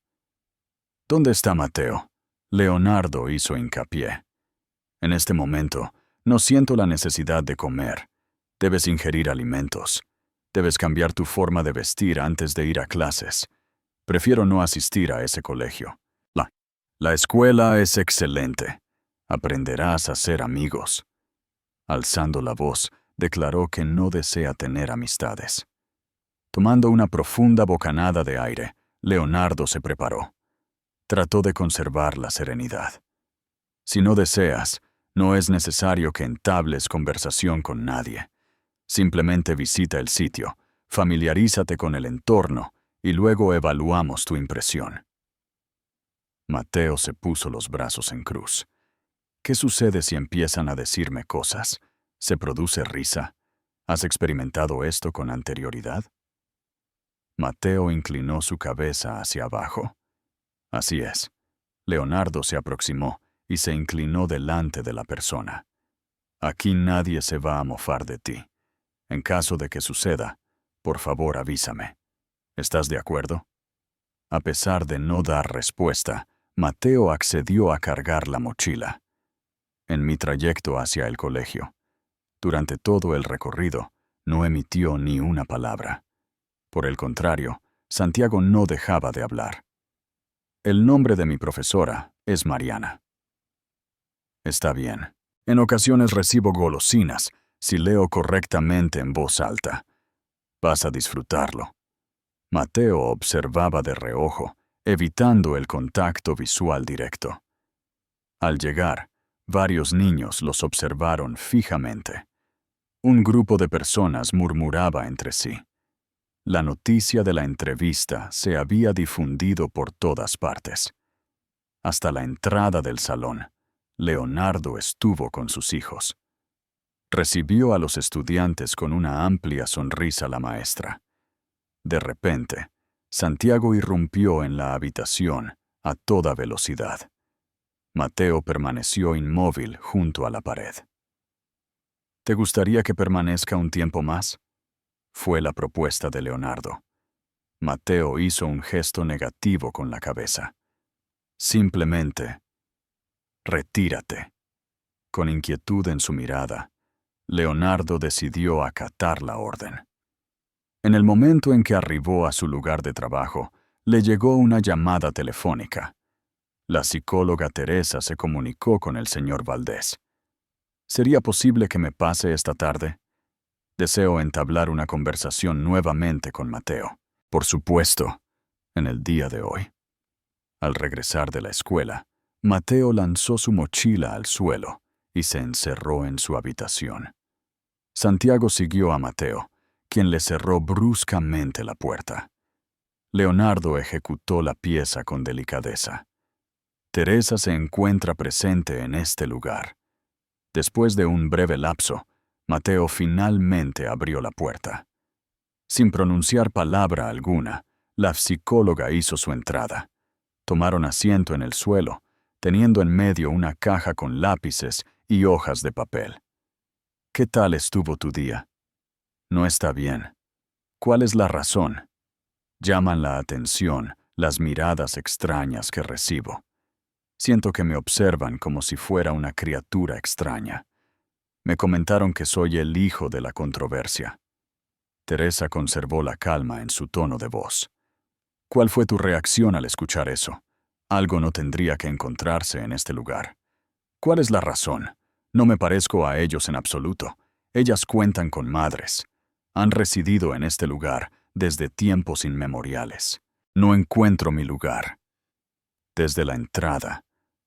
¿Dónde está Mateo? Leonardo hizo hincapié. En este momento, no siento la necesidad de comer. Debes ingerir alimentos. Debes cambiar tu forma de vestir antes de ir a clases. Prefiero no asistir a ese colegio. La escuela es excelente. Aprenderás a ser amigos. Alzando la voz, declaró que no desea tener amistades. Tomando una profunda bocanada de aire, Leonardo se preparó. Trató de conservar la serenidad. Si no deseas, no es necesario que entables conversación con nadie. Simplemente visita el sitio, familiarízate con el entorno y luego evaluamos tu impresión. Mateo se puso los brazos en cruz. ¿Qué sucede si empiezan a decirme cosas? ¿Se produce risa? ¿Has experimentado esto con anterioridad? Mateo inclinó su cabeza hacia abajo. Así es. Leonardo se aproximó y se inclinó delante de la persona. Aquí nadie se va a mofar de ti. En caso de que suceda, por favor avísame. ¿Estás de acuerdo? A pesar de no dar respuesta, Mateo accedió a cargar la mochila. en mi trayecto hacia el colegio. Durante todo el recorrido, no emitió ni una palabra. Por el contrario, Santiago no dejaba de hablar. El nombre de mi profesora es Mariana. Está bien. En ocasiones recibo golosinas si leo correctamente en voz alta. Vas a disfrutarlo. Mateo observaba de reojo, evitando el contacto visual directo. Al llegar, varios niños los observaron fijamente. Un grupo de personas murmuraba entre sí. La noticia de la entrevista se había difundido por todas partes. Hasta la entrada del salón, Leonardo estuvo con sus hijos. Recibió a los estudiantes con una amplia sonrisa la maestra. De repente, Santiago irrumpió en la habitación a toda velocidad. Mateo permaneció inmóvil junto a la pared. ¿Te gustaría que permanezca un tiempo más? Fue la propuesta de Leonardo. Mateo hizo un gesto negativo con la cabeza. Simplemente, retírate. Con inquietud en su mirada, Leonardo decidió acatar la orden. En el momento en que arribó a su lugar de trabajo, le llegó una llamada telefónica. La psicóloga Teresa se comunicó con el señor Valdés. ¿Sería posible que me pase esta tarde? Deseo entablar una conversación nuevamente con Mateo. Por supuesto, en el día de hoy. Al regresar de la escuela, Mateo lanzó su mochila al suelo y se encerró en su habitación. Santiago siguió a Mateo, quien le cerró bruscamente la puerta. Leonardo ejecutó la pieza con delicadeza. Teresa se encuentra presente en este lugar. Después de un breve lapso, Mateo finalmente abrió la puerta. Sin pronunciar palabra alguna, la psicóloga hizo su entrada. Tomaron asiento en el suelo, teniendo en medio una caja con lápices y hojas de papel. ¿Qué tal estuvo tu día? No está bien. ¿Cuál es la razón? Llaman la atención las miradas extrañas que recibo. Siento que me observan como si fuera una criatura extraña. Me comentaron que soy el hijo de la controversia. Teresa conservó la calma en su tono de voz. ¿Cuál fue tu reacción al escuchar eso? Algo no tendría que encontrarse en este lugar. ¿Cuál es la razón? No me parezco a ellos en absoluto. Ellas cuentan con madres. Han residido en este lugar desde tiempos inmemoriales. No encuentro mi lugar. Desde la entrada,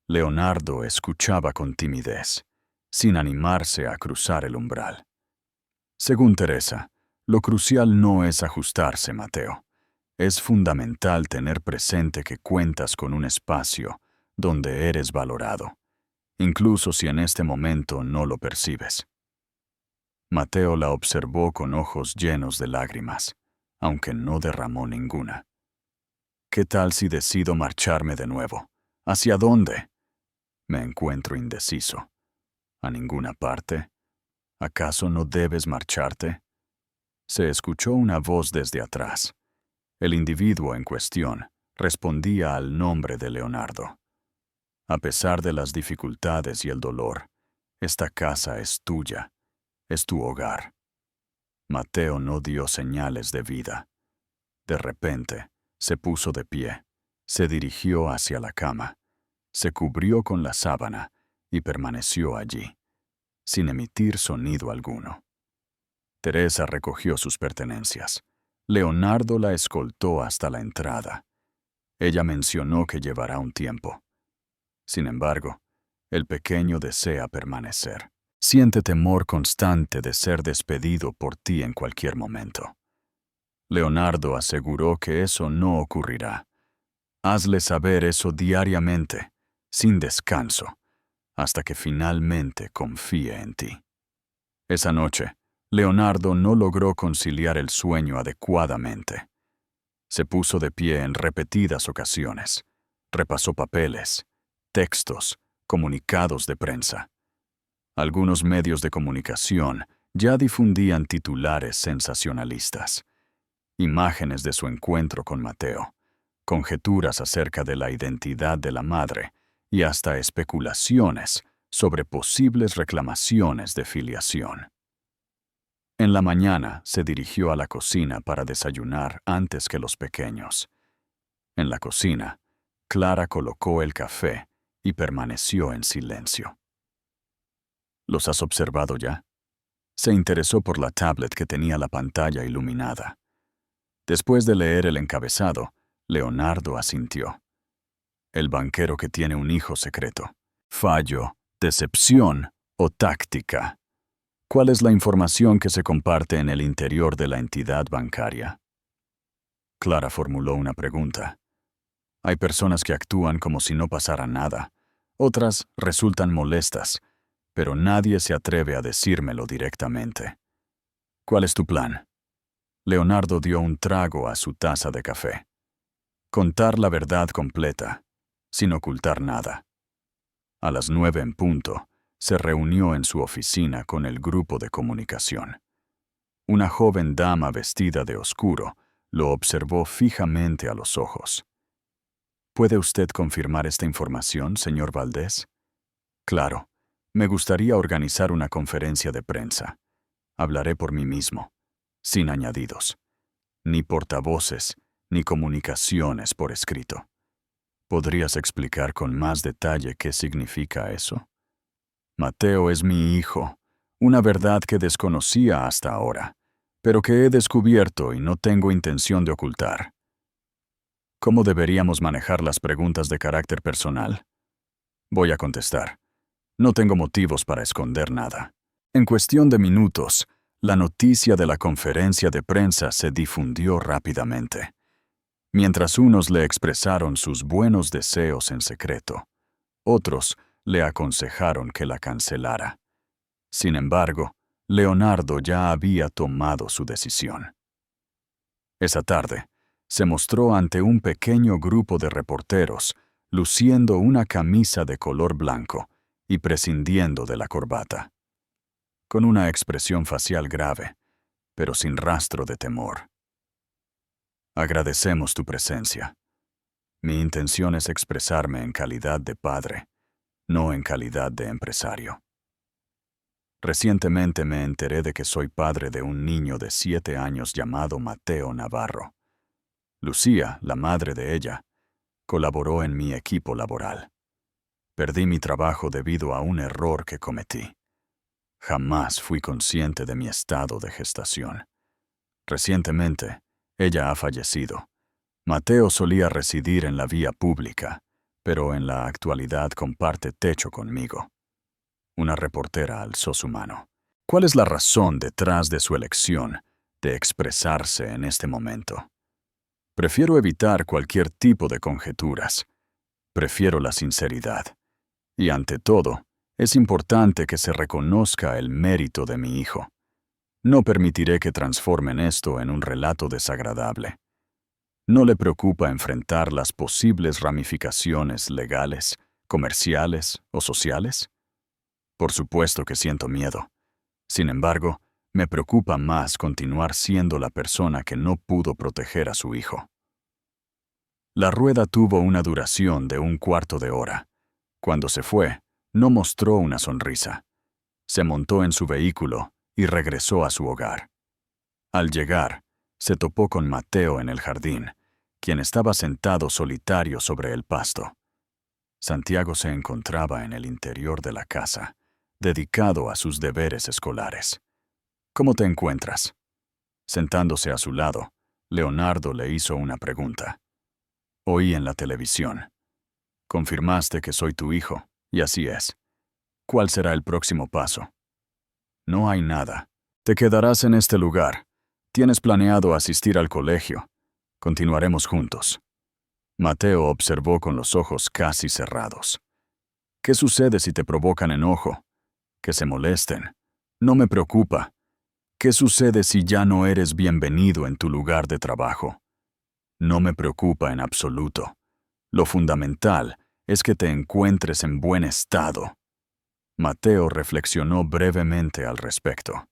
Leonardo escuchaba con timidez, sin animarse a cruzar el umbral. Según Teresa, lo crucial no es ajustarse, Mateo. Es fundamental tener presente que cuentas con un espacio donde eres valorado, incluso si en este momento no lo percibes. Mateo la observó con ojos llenos de lágrimas, aunque no derramó ninguna. ¿Qué tal si decido marcharme de nuevo? ¿Hacia dónde? Me encuentro indeciso. ¿A ninguna parte? ¿Acaso no debes marcharte? Se escuchó una voz desde atrás. El individuo en cuestión respondía al nombre de Leonardo. A pesar de las dificultades y el dolor, esta casa es tuya, es tu hogar. Mateo no dio señales de vida. De repente, se puso de pie, se dirigió hacia la cama, se cubrió con la sábana y permaneció allí, sin emitir sonido alguno. Teresa recogió sus pertenencias. Leonardo la escoltó hasta la entrada. Ella mencionó que llevará un tiempo. Sin embargo, el pequeño desea permanecer. Siente temor constante de ser despedido por ti en cualquier momento. Leonardo aseguró que eso no ocurrirá. Hazle saber eso diariamente, sin descanso, hasta que finalmente confíe en ti. Esa noche, Leonardo no logró conciliar el sueño adecuadamente. Se puso de pie en repetidas ocasiones. Repasó papeles, textos, comunicados de prensa. Algunos medios de comunicación ya difundían titulares sensacionalistas. Imágenes de su encuentro con Mateo, conjeturas acerca de la identidad de la madre y hasta especulaciones sobre posibles reclamaciones de filiación. En la mañana se dirigió a la cocina para desayunar antes que los pequeños. En la cocina, Clara colocó el café y permaneció en silencio. ¿Los has observado ya? Se interesó por la tablet que tenía la pantalla iluminada. Después de leer el encabezado, Leonardo asintió. El banquero que tiene un hijo secreto. Fallo, decepción o táctica. ¿Cuál es la información que se comparte en el interior de la entidad bancaria? Clara formuló una pregunta. Hay personas que actúan como si no pasara nada. Otras resultan molestas, pero nadie se atreve a decírmelo directamente. ¿Cuál es tu plan? Leonardo dio un trago a su taza de café. Contar la verdad completa, sin ocultar nada. A las 9 en punto, se reunió en su oficina con el grupo de comunicación. Una joven dama vestida de oscuro lo observó fijamente a los ojos. ¿Puede usted confirmar esta información, señor Valdés? Claro, me gustaría organizar una conferencia de prensa. Hablaré por mí mismo, sin añadidos. Ni portavoces, ni comunicaciones por escrito. ¿Podrías explicar con más detalle qué significa eso? Mateo es mi hijo, una verdad que desconocía hasta ahora, pero que he descubierto y no tengo intención de ocultar. ¿Cómo deberíamos manejar las preguntas de carácter personal? Voy a contestar. No tengo motivos para esconder nada. En cuestión de minutos, la noticia de la conferencia de prensa se difundió rápidamente. Mientras unos le expresaron sus buenos deseos en secreto, otros le aconsejaron que la cancelara. Sin embargo, Leonardo ya había tomado su decisión. Esa tarde, se mostró ante un pequeño grupo de reporteros, luciendo una camisa de color blanco y prescindiendo de la corbata. Con una expresión facial grave, pero sin rastro de temor. Agradecemos tu presencia. Mi intención es expresarme en calidad de padre, no en calidad de empresario. Recientemente me enteré de que soy padre de un niño de 7 años llamado Mateo Navarro. Lucía, la madre de ella, colaboró en mi equipo laboral. Perdí mi trabajo debido a un error que cometí. Jamás fui consciente de mi estado de gestación. Recientemente, ella ha fallecido. Mateo solía residir en la vía pública, pero en la actualidad comparte techo conmigo. Una reportera alzó su mano. ¿Cuál es la razón detrás de su elección de expresarse en este momento? Prefiero evitar cualquier tipo de conjeturas. Prefiero la sinceridad. Y ante todo, es importante que se reconozca el mérito de mi hijo. No permitiré que transformen esto en un relato desagradable. ¿No le preocupa enfrentar las posibles ramificaciones legales, comerciales o sociales? Por supuesto que siento miedo. Sin embargo, me preocupa más continuar siendo la persona que no pudo proteger a su hijo. La rueda tuvo una duración de 1/4 de hora. Cuando se fue, no mostró una sonrisa. Se montó en su vehículo y regresó a su hogar. Al llegar, se topó con Mateo en el jardín, quien estaba sentado solitario sobre el pasto. Santiago se encontraba en el interior de la casa, dedicado a sus deberes escolares. ¿Cómo te encuentras? Sentándose a su lado, Leonardo le hizo una pregunta. Oí en la televisión. Confirmaste que soy tu hijo, y así es. ¿Cuál será el próximo paso? No hay nada. Te quedarás en este lugar. Tienes planeado asistir al colegio. Continuaremos juntos. Mateo observó con los ojos casi cerrados. ¿Qué sucede si te provocan enojo? Que se molesten. No me preocupa. ¿Qué sucede si ya no eres bienvenido en tu lugar de trabajo? No me preocupa en absoluto. Lo fundamental es que te encuentres en buen estado. Mateo reflexionó brevemente al respecto.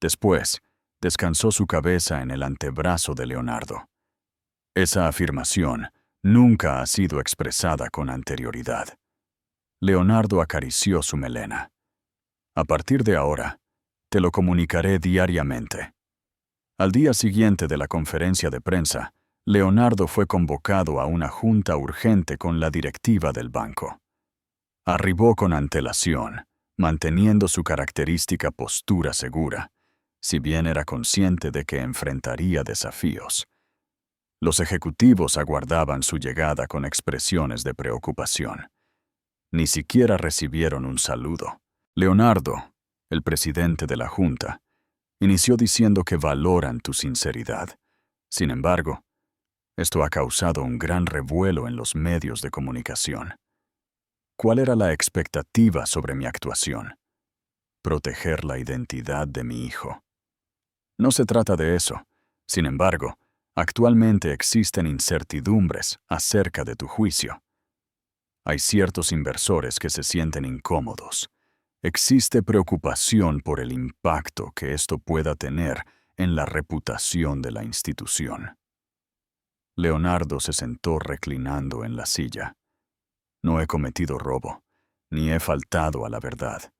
Después, descansó su cabeza en el antebrazo de Leonardo. Esa afirmación nunca ha sido expresada con anterioridad. Leonardo acarició su melena. A partir de ahora, te lo comunicaré diariamente. Al día siguiente de la conferencia de prensa, Leonardo fue convocado a una junta urgente con la directiva del banco. Arribó con antelación, manteniendo su característica postura segura, si bien era consciente de que enfrentaría desafíos. Los ejecutivos aguardaban su llegada con expresiones de preocupación. Ni siquiera recibieron un saludo. Leonardo, el presidente de la junta, inició diciendo que valoran tu sinceridad. Sin embargo, esto ha causado un gran revuelo en los medios de comunicación. ¿Cuál era la expectativa sobre mi actuación? Proteger la identidad de mi hijo. No se trata de eso. Sin embargo, actualmente existen incertidumbres acerca de tu juicio. Hay ciertos inversores que se sienten incómodos. Existe preocupación por el impacto que esto pueda tener en la reputación de la institución. Leonardo se sentó reclinando en la silla. No he cometido robo, ni he faltado a la verdad.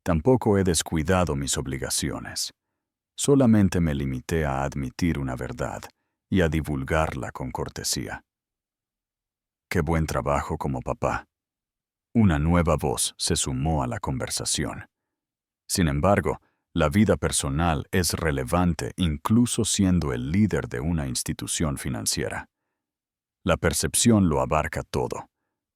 Tampoco he descuidado mis obligaciones. Solamente me limité a admitir una verdad y a divulgarla con cortesía. Qué buen trabajo como papá. Una nueva voz se sumó a la conversación. Sin embargo, la vida personal es relevante incluso siendo el líder de una institución financiera. La percepción lo abarca todo.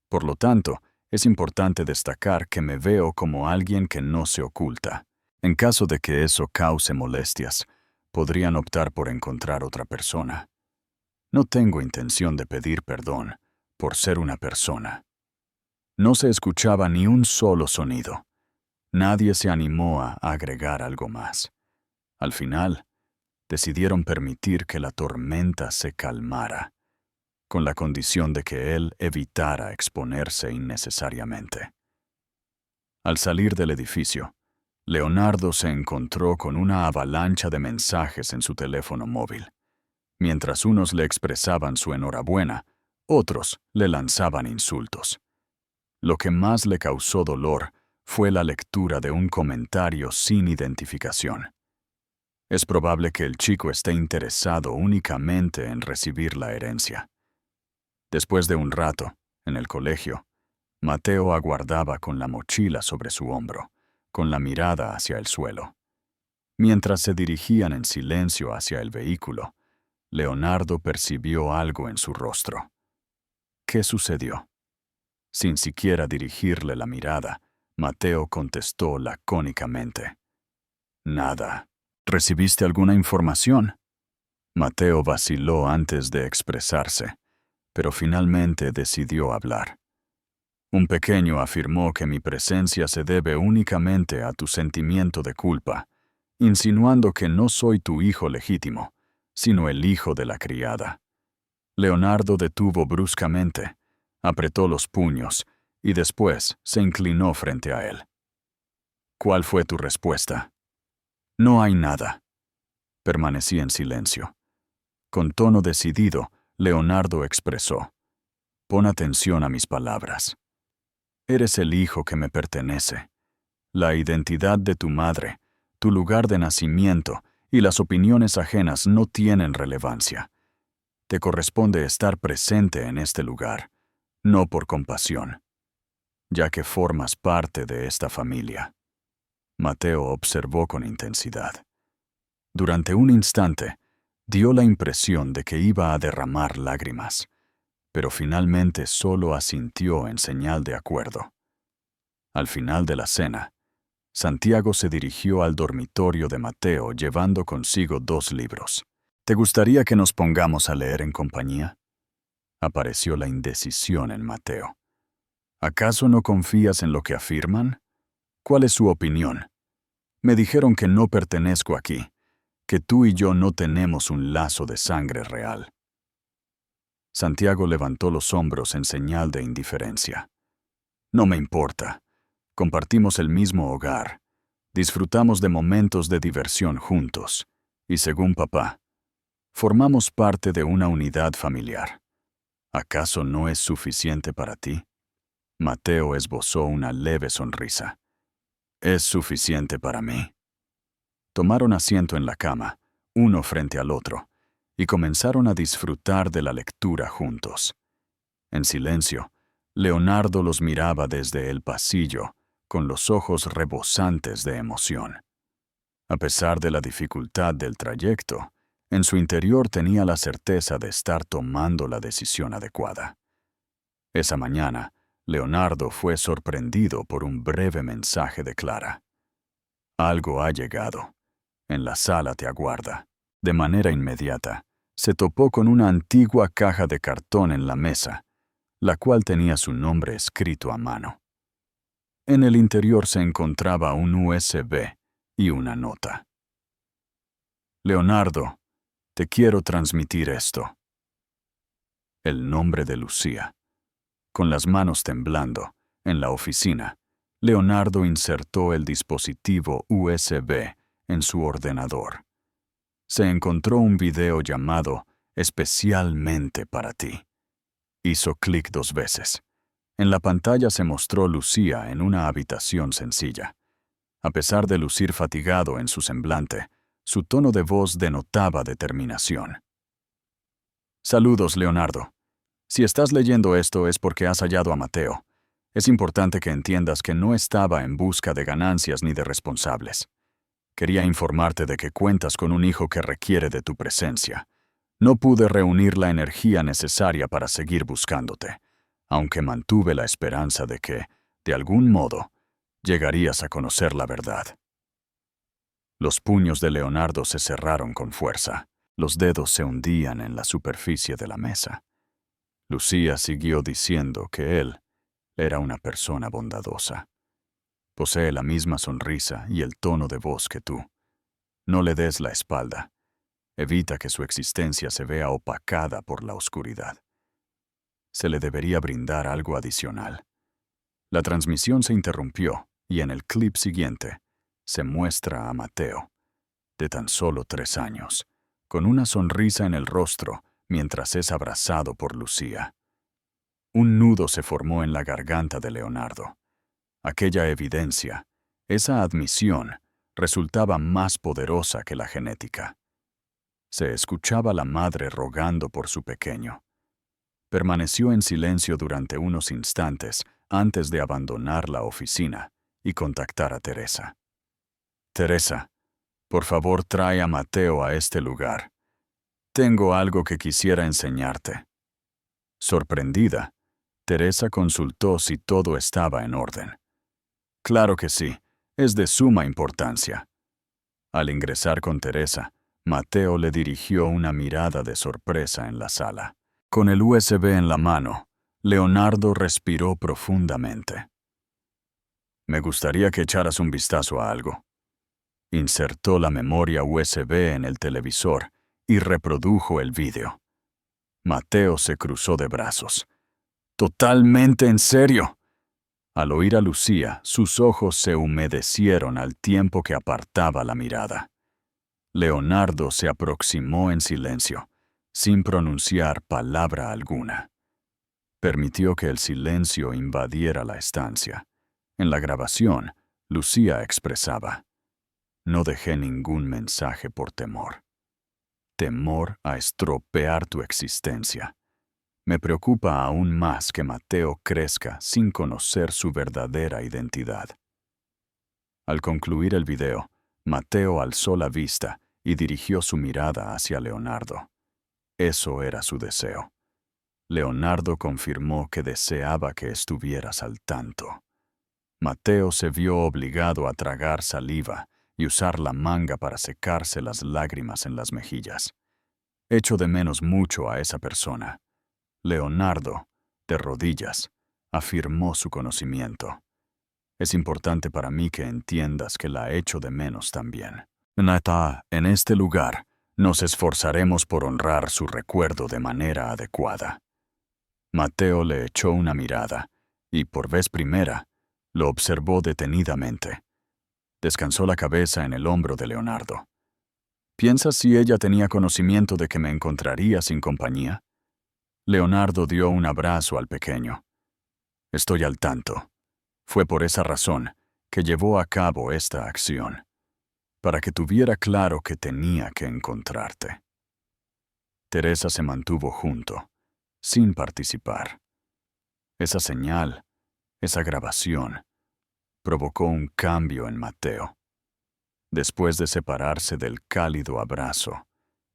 Por lo tanto, es importante destacar que me veo como alguien que no se oculta. En caso de que eso cause molestias, podrían optar por encontrar otra persona. No tengo intención de pedir perdón por ser una persona. No se escuchaba ni un solo sonido. Nadie se animó a agregar algo más. Al final, decidieron permitir que la tormenta se calmara, con la condición de que él evitara exponerse innecesariamente. Al salir del edificio, Leonardo se encontró con una avalancha de mensajes en su teléfono móvil. Mientras unos le expresaban su enhorabuena, otros le lanzaban insultos. Lo que más le causó dolor fue la lectura de un comentario sin identificación. Es probable que el chico esté interesado únicamente en recibir la herencia. Después de un rato, en el colegio, Mateo aguardaba con la mochila sobre su hombro, con la mirada hacia el suelo. Mientras se dirigían en silencio hacia el vehículo, Leonardo percibió algo en su rostro. ¿Qué sucedió? Sin siquiera dirigirle la mirada, Mateo contestó lacónicamente. Nada. ¿Recibiste alguna información? Mateo vaciló antes de expresarse, pero finalmente decidió hablar. Un pequeño afirmó que mi presencia se debe únicamente a tu sentimiento de culpa, insinuando que no soy tu hijo legítimo, sino el hijo de la criada. Leonardo detuvo bruscamente, apretó los puños y después se inclinó frente a él. ¿Cuál fue tu respuesta? No hay nada. Permanecí en silencio. Con tono decidido, Leonardo expresó: Pon atención a mis palabras. Eres el hijo que me pertenece. La identidad de tu madre, tu lugar de nacimiento y las opiniones ajenas no tienen relevancia. Te corresponde estar presente en este lugar, no por compasión, ya que formas parte de esta familia. Mateo observó con intensidad. Durante un instante, dio la impresión de que iba a derramar lágrimas, pero finalmente solo asintió en señal de acuerdo. Al final de la cena, Santiago se dirigió al dormitorio de Mateo llevando consigo 2 libros. ¿Te gustaría que nos pongamos a leer en compañía? Apareció la indecisión en Mateo. ¿Acaso no confías en lo que afirman? ¿Cuál es su opinión? Me dijeron que no pertenezco aquí, que tú y yo no tenemos un lazo de sangre real. Santiago levantó los hombros en señal de indiferencia. No me importa. Compartimos el mismo hogar. Disfrutamos de momentos de diversión juntos. Y según papá, formamos parte de una unidad familiar. ¿Acaso no es suficiente para ti? Mateo esbozó una leve sonrisa. «Es suficiente para mí». Tomaron asiento en la cama, uno frente al otro, y comenzaron a disfrutar de la lectura juntos. En silencio, Leonardo los miraba desde el pasillo, con los ojos rebosantes de emoción. A pesar de la dificultad del trayecto, en su interior tenía la certeza de estar tomando la decisión adecuada. Esa mañana, Leonardo fue sorprendido por un breve mensaje de Clara. «Algo ha llegado. En la sala te aguarda». De manera inmediata, se topó con una antigua caja de cartón en la mesa, la cual tenía su nombre escrito a mano. En el interior se encontraba un USB y una nota. «Leonardo, te quiero transmitir esto». El nombre de Lucía. Con las manos temblando, en la oficina, Leonardo insertó el dispositivo USB en su ordenador. Se encontró un video llamado «Especialmente para ti». Hizo clic 2 veces. En la pantalla se mostró Lucía en una habitación sencilla. A pesar de lucir fatigado en su semblante, su tono de voz denotaba determinación. «Saludos, Leonardo. Si estás leyendo esto es porque has hallado a Mateo. Es importante que entiendas que no estaba en busca de ganancias ni de responsables. Quería informarte de que cuentas con un hijo que requiere de tu presencia. No pude reunir la energía necesaria para seguir buscándote, aunque mantuve la esperanza de que, de algún modo, llegarías a conocer la verdad». Los puños de Leonardo se cerraron con fuerza. Los dedos se hundían en la superficie de la mesa. Lucía siguió diciendo que él era una persona bondadosa. Posee la misma sonrisa y el tono de voz que tú. No le des la espalda. Evita que su existencia se vea opacada por la oscuridad. Se le debería brindar algo adicional. La transmisión se interrumpió y en el clip siguiente se muestra a Mateo, de tan solo 3 años, con una sonrisa en el rostro mientras es abrazado por Lucía. Un nudo se formó en la garganta de Leonardo. Aquella evidencia, esa admisión, resultaba más poderosa que la genética. Se escuchaba la madre rogando por su pequeño. Permaneció en silencio durante unos instantes antes de abandonar la oficina y contactar a Teresa. «Teresa, por favor trae a Mateo a este lugar. Tengo algo que quisiera enseñarte». Sorprendida, Teresa consultó si todo estaba en orden. «Claro que sí, es de suma importancia». Al ingresar con Teresa, Mateo le dirigió una mirada de sorpresa en la sala. Con el USB en la mano, Leonardo respiró profundamente. «Me gustaría que echaras un vistazo a algo». Insertó la memoria USB en el televisor y reprodujo el vídeo. Mateo se cruzó de brazos. «¿Totalmente en serio?» Al oír a Lucía, sus ojos se humedecieron al tiempo que apartaba la mirada. Leonardo se aproximó en silencio, sin pronunciar palabra alguna. Permitió que el silencio invadiera la estancia. En la grabación, Lucía expresaba: «No dejé ningún mensaje por temor. Temor a estropear tu existencia. Me preocupa aún más que Mateo crezca sin conocer su verdadera identidad». Al concluir el video, Mateo alzó la vista y dirigió su mirada hacia Leonardo. Eso era su deseo. Leonardo confirmó que deseaba que estuvieras al tanto. Mateo se vio obligado a tragar saliva y usar la manga para secarse las lágrimas en las mejillas. «Echo de menos mucho a esa persona». Leonardo, de rodillas, afirmó su conocimiento. «Es importante para mí que entiendas que la echo de menos también. En este lugar, nos esforzaremos por honrar su recuerdo de manera adecuada». Mateo le echó una mirada y, por vez primera, lo observó detenidamente. Descansó la cabeza en el hombro de Leonardo. «¿Piensas si ella tenía conocimiento de que me encontraría sin compañía?» Leonardo dio un abrazo al pequeño. Estoy al tanto. Fue por esa razón que llevó a cabo esta acción, para que tuviera claro que tenía que encontrarte. Teresa se mantuvo junto, sin participar. Esa señal, esa grabación, provocó un cambio en Mateo. Después de separarse del cálido abrazo,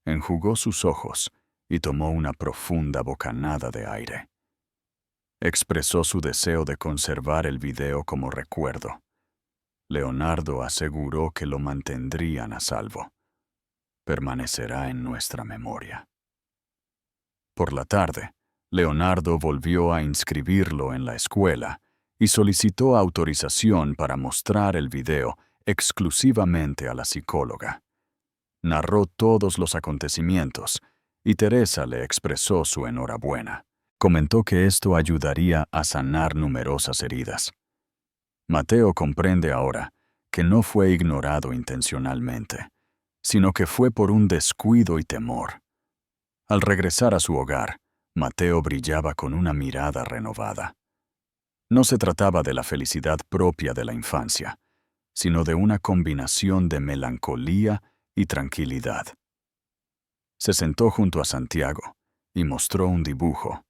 enjugó sus ojos y tomó una profunda bocanada de aire. Expresó su deseo de conservar el video como recuerdo. Leonardo aseguró que lo mantendrían a salvo. Permanecerá en nuestra memoria. Por la tarde, Leonardo volvió a inscribirlo en la escuela y solicitó autorización para mostrar el video exclusivamente a la psicóloga. Narró todos los acontecimientos y Teresa le expresó su enhorabuena. Comentó que esto ayudaría a sanar numerosas heridas. Mateo comprende ahora que no fue ignorado intencionalmente, sino que fue por un descuido y temor. Al regresar a su hogar, Mateo brillaba con una mirada renovada. No se trataba de la felicidad propia de la infancia, sino de una combinación de melancolía y tranquilidad. Se sentó junto a Santiago y mostró un dibujo.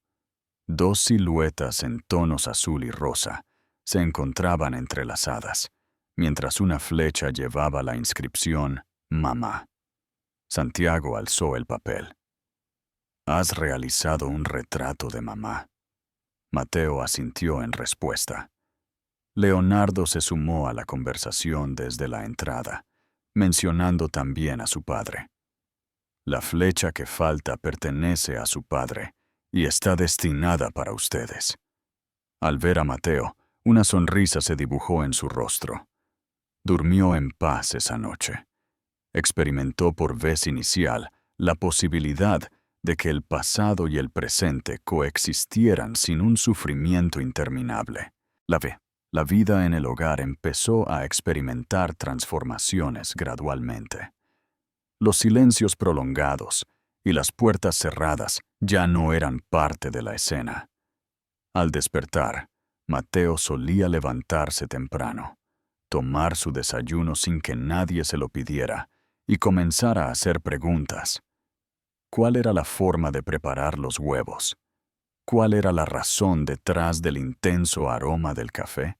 Dos siluetas en tonos azul y rosa se encontraban entrelazadas, mientras una flecha llevaba la inscripción Mamá. Santiago alzó el papel. «Has realizado un retrato de mamá». Mateo asintió en respuesta. Leonardo se sumó a la conversación desde la entrada, mencionando también a su padre. La flecha que falta pertenece a su padre y está destinada para ustedes. Al ver a Mateo, una sonrisa se dibujó en su rostro. Durmió en paz esa noche. Experimentó por vez inicial la posibilidad de que el pasado y el presente coexistieran sin un sufrimiento interminable. La vida en el hogar empezó a experimentar transformaciones gradualmente. Los silencios prolongados y las puertas cerradas ya no eran parte de la escena. Al despertar, Mateo solía levantarse temprano, tomar su desayuno sin que nadie se lo pidiera y comenzar a hacer preguntas. ¿Cuál era la forma de preparar los huevos? ¿Cuál era la razón detrás del intenso aroma del café?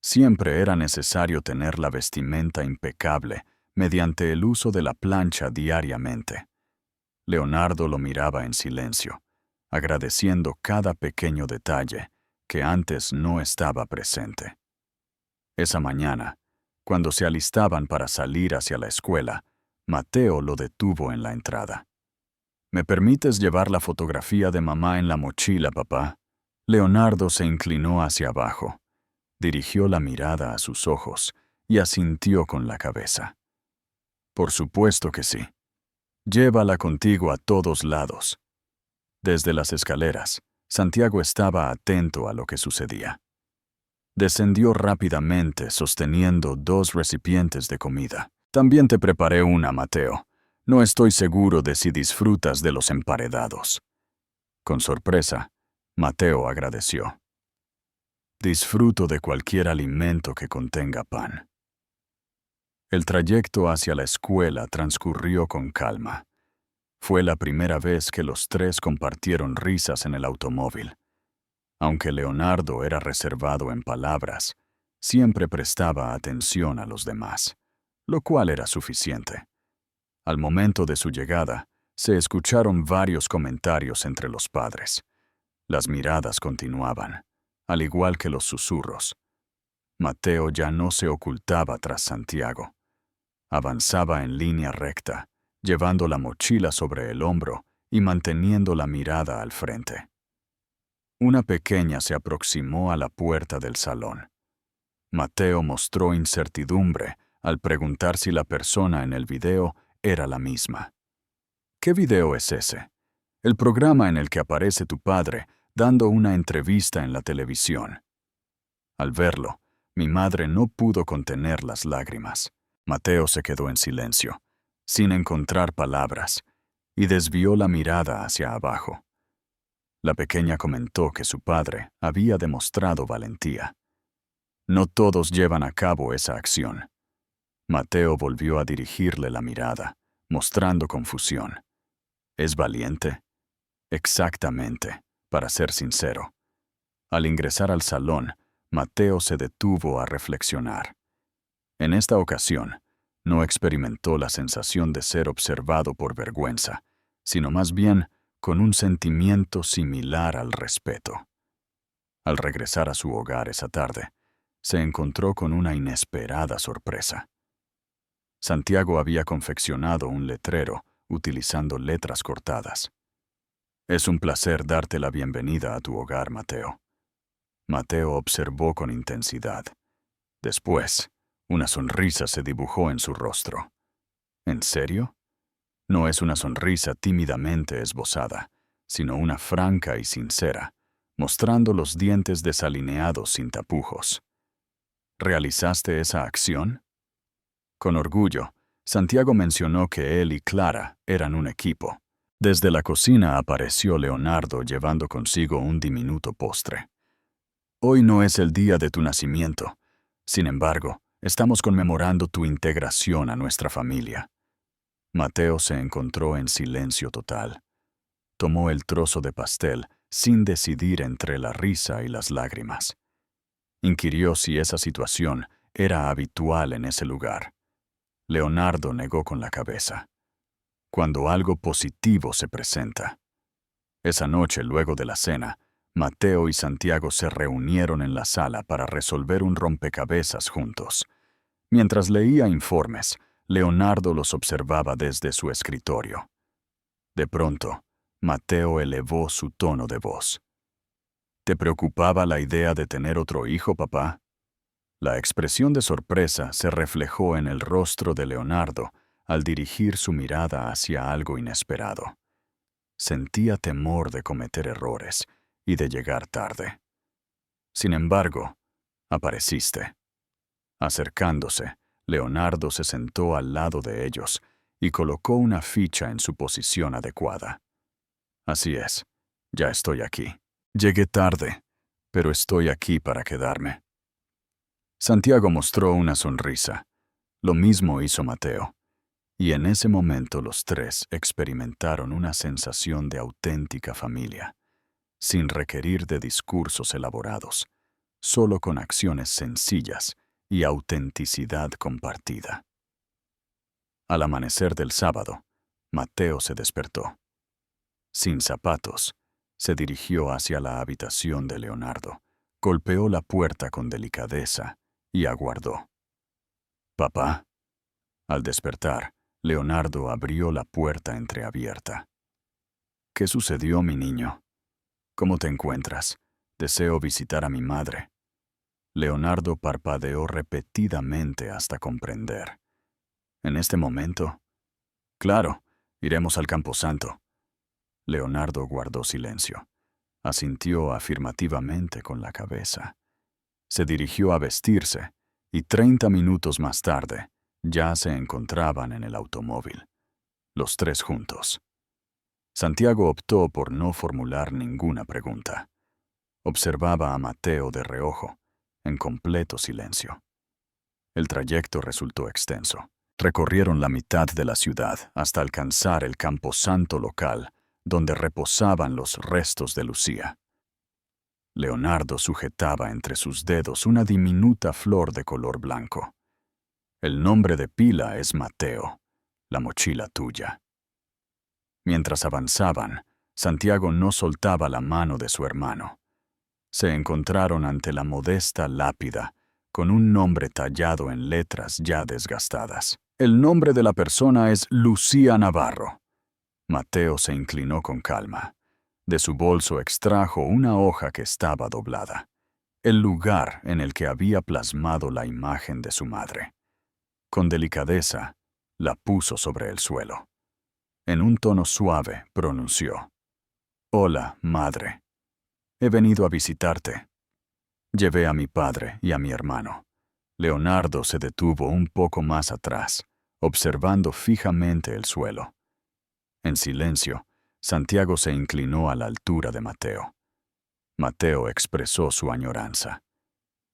Siempre era necesario tener la vestimenta impecable mediante el uso de la plancha diariamente. Leonardo lo miraba en silencio, agradeciendo cada pequeño detalle que antes no estaba presente. Esa mañana, cuando se alistaban para salir hacia la escuela, Mateo lo detuvo en la entrada. «¿Me permites llevar la fotografía de mamá en la mochila, papá?» Leonardo se inclinó hacia abajo, dirigió la mirada a sus ojos y asintió con la cabeza. «Por supuesto que sí. Llévala contigo a todos lados». Desde las escaleras, Santiago estaba atento a lo que sucedía. Descendió rápidamente sosteniendo 2 recipientes de comida. «También te preparé una, Mateo. No estoy seguro de si disfrutas de los emparedados». Con sorpresa, Mateo agradeció. «Disfruto de cualquier alimento que contenga pan». El trayecto hacia la escuela transcurrió con calma. Fue la primera vez que los tres compartieron risas en el automóvil. Aunque Leonardo era reservado en palabras, siempre prestaba atención a los demás, lo cual era suficiente. Al momento de su llegada, se escucharon varios comentarios entre los padres. Las miradas continuaban, al igual que los susurros. Mateo ya no se ocultaba tras Santiago. Avanzaba en línea recta, llevando la mochila sobre el hombro y manteniendo la mirada al frente. Una pequeña se aproximó a la puerta del salón. Mateo mostró incertidumbre al preguntar si la persona en el video era la misma. «¿Qué video es ese?» «El programa en el que aparece tu padre dando una entrevista en la televisión». Al verlo, mi madre no pudo contener las lágrimas. Mateo se quedó en silencio, sin encontrar palabras, y desvió la mirada hacia abajo. La pequeña comentó que su padre había demostrado valentía. No todos llevan a cabo esa acción. Mateo volvió a dirigirle la mirada, mostrando confusión. ¿Es valiente? Exactamente, para ser sincero. Al ingresar al salón, Mateo se detuvo a reflexionar. En esta ocasión, no experimentó la sensación de ser observado por vergüenza, sino más bien con un sentimiento similar al respeto. Al regresar a su hogar esa tarde, se encontró con una inesperada sorpresa. Santiago había confeccionado un letrero utilizando letras cortadas. «Es un placer darte la bienvenida a tu hogar, Mateo». Mateo observó con intensidad. Después, una sonrisa se dibujó en su rostro. ¿En serio? No es una sonrisa tímidamente esbozada, sino una franca y sincera, mostrando los dientes desalineados sin tapujos. ¿Realizaste esa acción? Con orgullo, Santiago mencionó que él y Clara eran un equipo. Desde la cocina apareció Leonardo llevando consigo un diminuto postre. Hoy no es el día de tu nacimiento. Sin embargo, estamos conmemorando tu integración a nuestra familia. Mateo se encontró en silencio total. Tomó el trozo de pastel sin decidir entre la risa y las lágrimas. Inquirió si esa situación era habitual en ese lugar. Leonardo negó con la cabeza. Cuando algo positivo se presenta. Esa noche, luego de la cena, Mateo y Santiago se reunieron en la sala para resolver un rompecabezas juntos. Mientras leía informes, Leonardo los observaba desde su escritorio. De pronto, Mateo elevó su tono de voz. ¿Te preocupaba la idea de tener otro hijo, papá? La expresión de sorpresa se reflejó en el rostro de Leonardo al dirigir su mirada hacia algo inesperado. Sentía temor de cometer errores y de llegar tarde. Sin embargo, apareciste. Acercándose, Leonardo se sentó al lado de ellos y colocó una ficha en su posición adecuada. Así es, ya estoy aquí. Llegué tarde, pero estoy aquí para quedarme. Santiago mostró una sonrisa. Lo mismo hizo Mateo. Y en ese momento los tres experimentaron una sensación de auténtica familia, sin requerir de discursos elaborados, solo con acciones sencillas y autenticidad compartida. Al amanecer del sábado, Mateo se despertó. Sin zapatos, se dirigió hacia la habitación de Leonardo, golpeó la puerta con delicadeza y aguardó. «Papá». Al despertar, Leonardo abrió la puerta entreabierta. «¿Qué sucedió, mi niño? ¿Cómo te encuentras? Deseo visitar a mi madre». Leonardo parpadeó repetidamente hasta comprender. «¿En este momento?» «Claro, iremos al Camposanto». Leonardo guardó silencio. Asintió afirmativamente con la cabeza. Se dirigió a vestirse, y 30 minutos más tarde, ya se encontraban en el automóvil, los tres juntos. Santiago optó por no formular ninguna pregunta. Observaba a Mateo de reojo, en completo silencio. El trayecto resultó extenso. Recorrieron la mitad de la ciudad hasta alcanzar el camposanto local, donde reposaban los restos de Lucía. Leonardo sujetaba entre sus dedos una diminuta flor de color blanco. «El nombre de pila es Mateo, la mochila tuya». Mientras avanzaban, Santiago no soltaba la mano de su hermano. Se encontraron ante la modesta lápida, con un nombre tallado en letras ya desgastadas. «El nombre de la persona es Lucía Navarro». Mateo se inclinó con calma. De su bolso extrajo una hoja que estaba doblada, el lugar en el que había plasmado la imagen de su madre. Con delicadeza, la puso sobre el suelo. En un tono suave pronunció: «Hola, madre. He venido a visitarte». Llevé a mi padre y a mi hermano. Leonardo se detuvo un poco más atrás, observando fijamente el suelo. En silencio, Santiago se inclinó a la altura de Mateo. Mateo expresó su añoranza.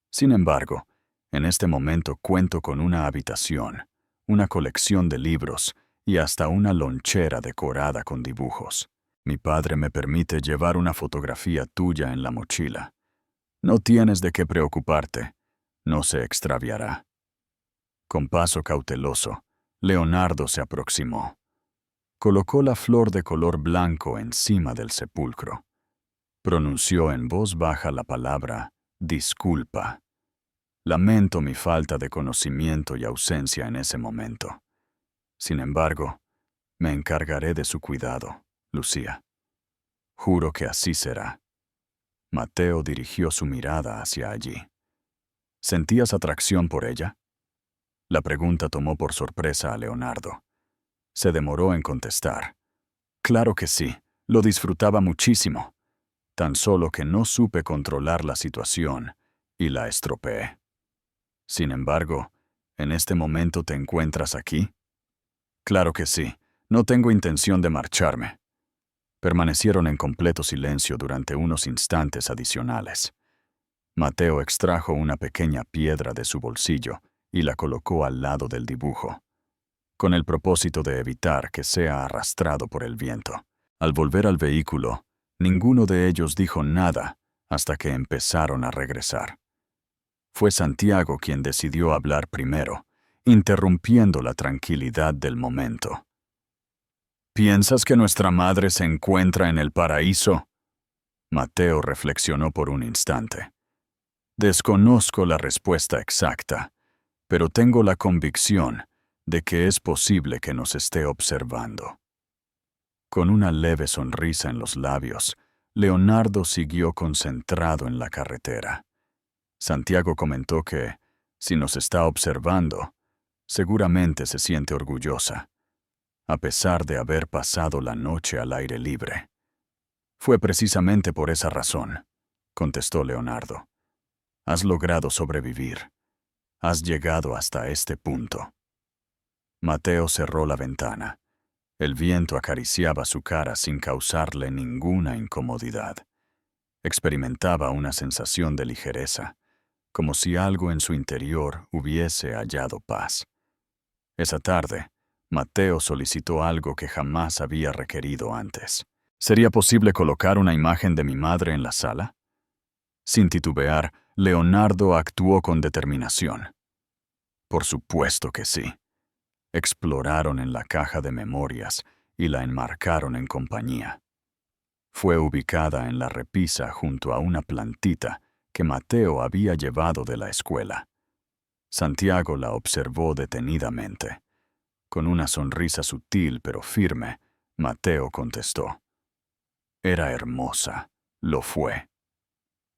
Sin embargo, en este momento cuento con una habitación, una colección de libros y hasta una lonchera decorada con dibujos. Mi padre me permite llevar una fotografía tuya en la mochila. No tienes de qué preocuparte, no se extraviará. Con paso cauteloso, Leonardo se aproximó. Colocó la flor de color blanco encima del sepulcro. Pronunció en voz baja la palabra disculpa. Lamento mi falta de conocimiento y ausencia en ese momento. Sin embargo, me encargaré de su cuidado, Lucía. Juro que así será. Mateo dirigió su mirada hacia allí. ¿Sentías atracción por ella? La pregunta tomó por sorpresa a Leonardo. Se demoró en contestar. Claro que sí, lo disfrutaba muchísimo. Tan solo que no supe controlar la situación y la estropeé. Sin embargo, ¿en este momento te encuentras aquí? Claro que sí, no tengo intención de marcharme. Permanecieron en completo silencio durante unos instantes adicionales. Mateo extrajo una pequeña piedra de su bolsillo y la colocó al lado del dibujo, con el propósito de evitar que sea arrastrado por el viento. Al volver al vehículo, ninguno de ellos dijo nada hasta que empezaron a regresar. Fue Santiago quien decidió hablar primero, interrumpiendo la tranquilidad del momento. ¿Piensas que nuestra madre se encuentra en el paraíso? Mateo reflexionó por un instante. Desconozco la respuesta exacta, pero tengo la convicción de que es posible que nos esté observando. Con una leve sonrisa en los labios, Leonardo siguió concentrado en la carretera. Santiago comentó que, si nos está observando, seguramente se siente orgullosa, a pesar de haber pasado la noche al aire libre. Fue precisamente por esa razón, contestó Leonardo. Has logrado sobrevivir. Has llegado hasta este punto. Mateo cerró la ventana. El viento acariciaba su cara sin causarle ninguna incomodidad. Experimentaba una sensación de ligereza, como si algo en su interior hubiese hallado paz. Esa tarde, Mateo solicitó algo que jamás había requerido antes. ¿Sería posible colocar una imagen de mi madre en la sala? Sin titubear, Leonardo actuó con determinación. Por supuesto que sí. Exploraron en la caja de memorias y la enmarcaron en compañía. Fue ubicada en la repisa junto a una plantita que Mateo había llevado de la escuela. Santiago la observó detenidamente. Con una sonrisa sutil pero firme, Mateo contestó. Era hermosa, lo fue.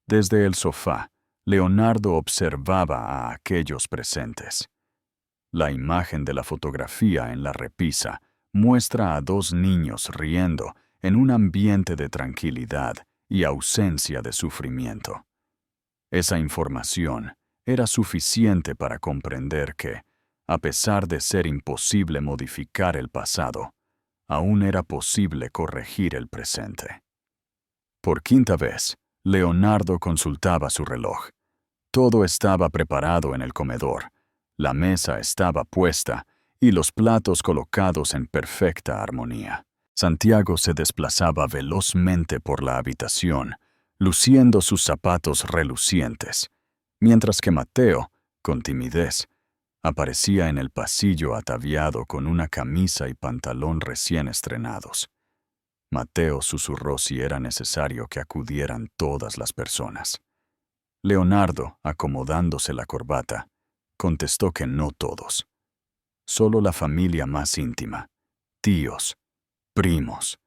Desde el sofá, Leonardo observaba a aquellos presentes. La imagen de la fotografía en la repisa muestra a dos niños riendo en un ambiente de tranquilidad y ausencia de sufrimiento. Esa información era suficiente para comprender que, a pesar de ser imposible modificar el pasado, aún era posible corregir el presente. Por quinta vez, Leonardo consultaba su reloj. Todo estaba preparado en el comedor. La mesa estaba puesta y los platos colocados en perfecta armonía. Santiago se desplazaba velozmente por la habitación, luciendo sus zapatos relucientes, mientras que Mateo, con timidez, aparecía en el pasillo ataviado con una camisa y pantalón recién estrenados. Mateo susurró si era necesario que acudieran todas las personas. Leonardo, acomodándose la corbata, contestó que no todos. Solo la familia más íntima, tíos, primos,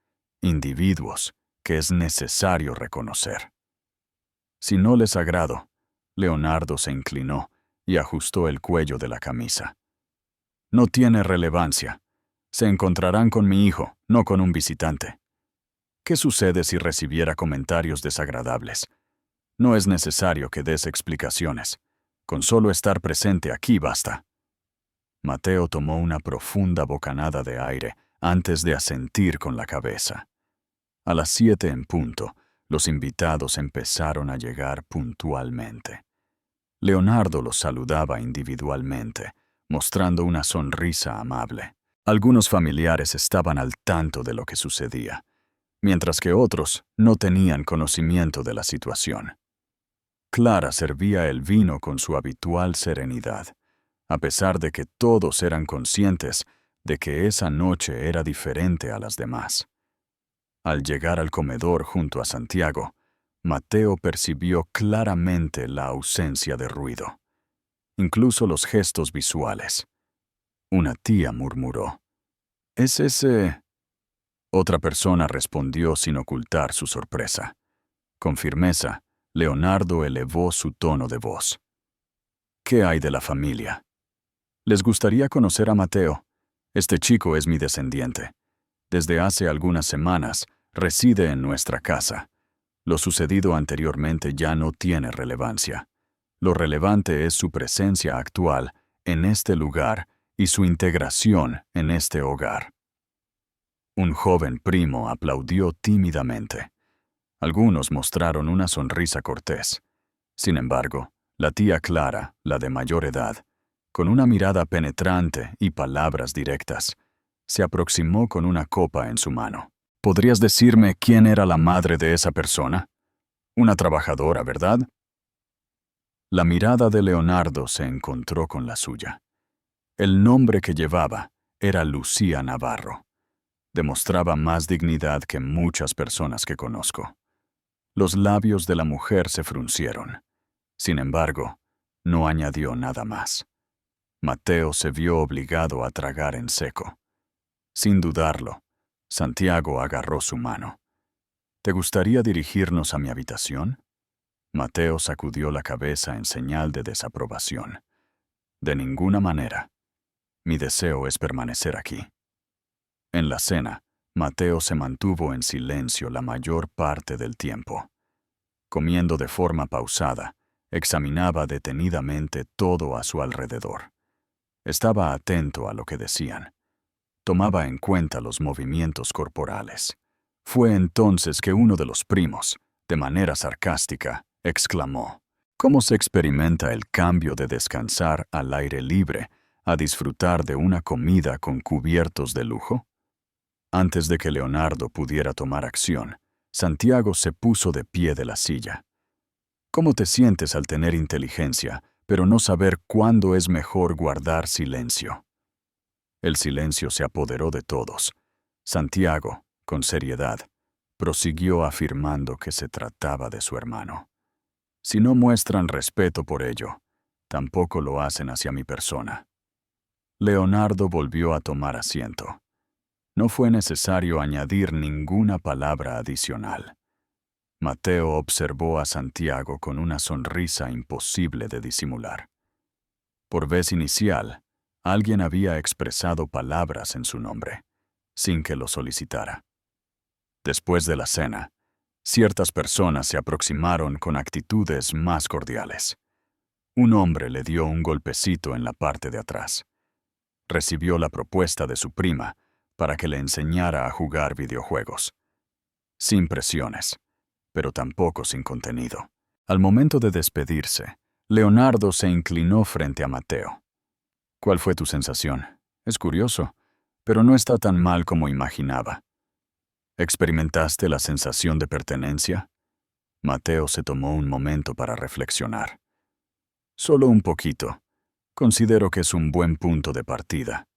individuos que es necesario reconocer. Si no les agrado, Leonardo se inclinó y ajustó el cuello de la camisa. No tiene relevancia. Se encontrarán con mi hijo, no con un visitante. ¿Qué sucede si recibiera comentarios desagradables? No es necesario que des explicaciones. Con solo estar presente aquí basta. Mateo tomó una profunda bocanada de aire antes de asentir con la cabeza. A las 7 en punto, los invitados empezaron a llegar puntualmente. Leonardo los saludaba individualmente, mostrando una sonrisa amable. Algunos familiares estaban al tanto de lo que sucedía, mientras que otros no tenían conocimiento de la situación. Clara servía el vino con su habitual serenidad, a pesar de que todos eran conscientes de que esa noche era diferente a las demás. Al llegar al comedor junto a Santiago, Mateo percibió claramente la ausencia de ruido, incluso los gestos visuales. Una tía murmuró: «¿Es ese...?» Otra persona respondió sin ocultar su sorpresa. Con firmeza, Leonardo elevó su tono de voz. «¿Qué hay de la familia? ¿Les gustaría conocer a Mateo? Este chico es mi descendiente. Desde hace algunas semanas reside en nuestra casa. Lo sucedido anteriormente ya no tiene relevancia. Lo relevante es su presencia actual en este lugar y su integración en este hogar». Un joven primo aplaudió tímidamente. Algunos mostraron una sonrisa cortés. Sin embargo, la tía Clara, la de mayor edad, con una mirada penetrante y palabras directas, se aproximó con una copa en su mano. «¿Podrías decirme quién era la madre de esa persona? Una trabajadora, ¿verdad?» La mirada de Leonardo se encontró con la suya. El nombre que llevaba era Lucía Navarro. Demostraba más dignidad que muchas personas que conozco. Los labios de la mujer se fruncieron. Sin embargo, no añadió nada más. Mateo se vio obligado a tragar en seco. Sin dudarlo, Santiago agarró su mano. «¿Te gustaría dirigirnos a mi habitación?» Mateo sacudió la cabeza en señal de desaprobación. «De ninguna manera. Mi deseo es permanecer aquí». En la cena, Mateo se mantuvo en silencio la mayor parte del tiempo. Comiendo de forma pausada, examinaba detenidamente todo a su alrededor. Estaba atento a lo que decían. Tomaba en cuenta los movimientos corporales. Fue entonces que uno de los primos, de manera sarcástica, exclamó: «¿Cómo se experimenta el cambio de descansar al aire libre a disfrutar de una comida con cubiertos de lujo?» Antes de que Leonardo pudiera tomar acción, Santiago se puso de pie de la silla. «¿Cómo te sientes al tener inteligencia, pero no saber cuándo es mejor guardar silencio?» El silencio se apoderó de todos. Santiago, con seriedad, prosiguió afirmando que se trataba de su hermano. «Si no muestran respeto por ello, tampoco lo hacen hacia mi persona». Leonardo volvió a tomar asiento. No fue necesario añadir ninguna palabra adicional. Mateo observó a Santiago con una sonrisa imposible de disimular. Por vez inicial, alguien había expresado palabras en su nombre, sin que lo solicitara. Después de la cena, ciertas personas se aproximaron con actitudes más cordiales. Un hombre le dio un golpecito en la parte de atrás. Recibió la propuesta de su prima para que le enseñara a jugar videojuegos. Sin presiones, pero tampoco sin contenido. Al momento de despedirse, Leonardo se inclinó frente a Mateo. «¿Cuál fue tu sensación? Es curioso, pero no está tan mal como imaginaba. ¿Experimentaste la sensación de pertenencia?» Mateo se tomó un momento para reflexionar. «Solo un poquito. Considero que es un buen punto de partida».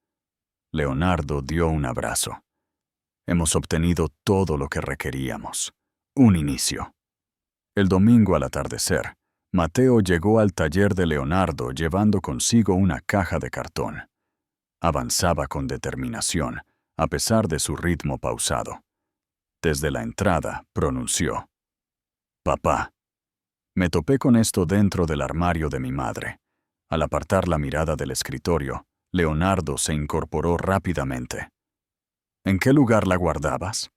Leonardo dio un abrazo. «Hemos obtenido todo lo que requeríamos. Un inicio». El domingo al atardecer, Mateo llegó al taller de Leonardo llevando consigo una caja de cartón. Avanzaba con determinación, a pesar de su ritmo pausado. Desde la entrada, pronunció: «Papá». Me topé con esto dentro del armario de mi madre. Al apartar la mirada del escritorio, Leonardo se incorporó rápidamente. «¿En qué lugar la guardabas?»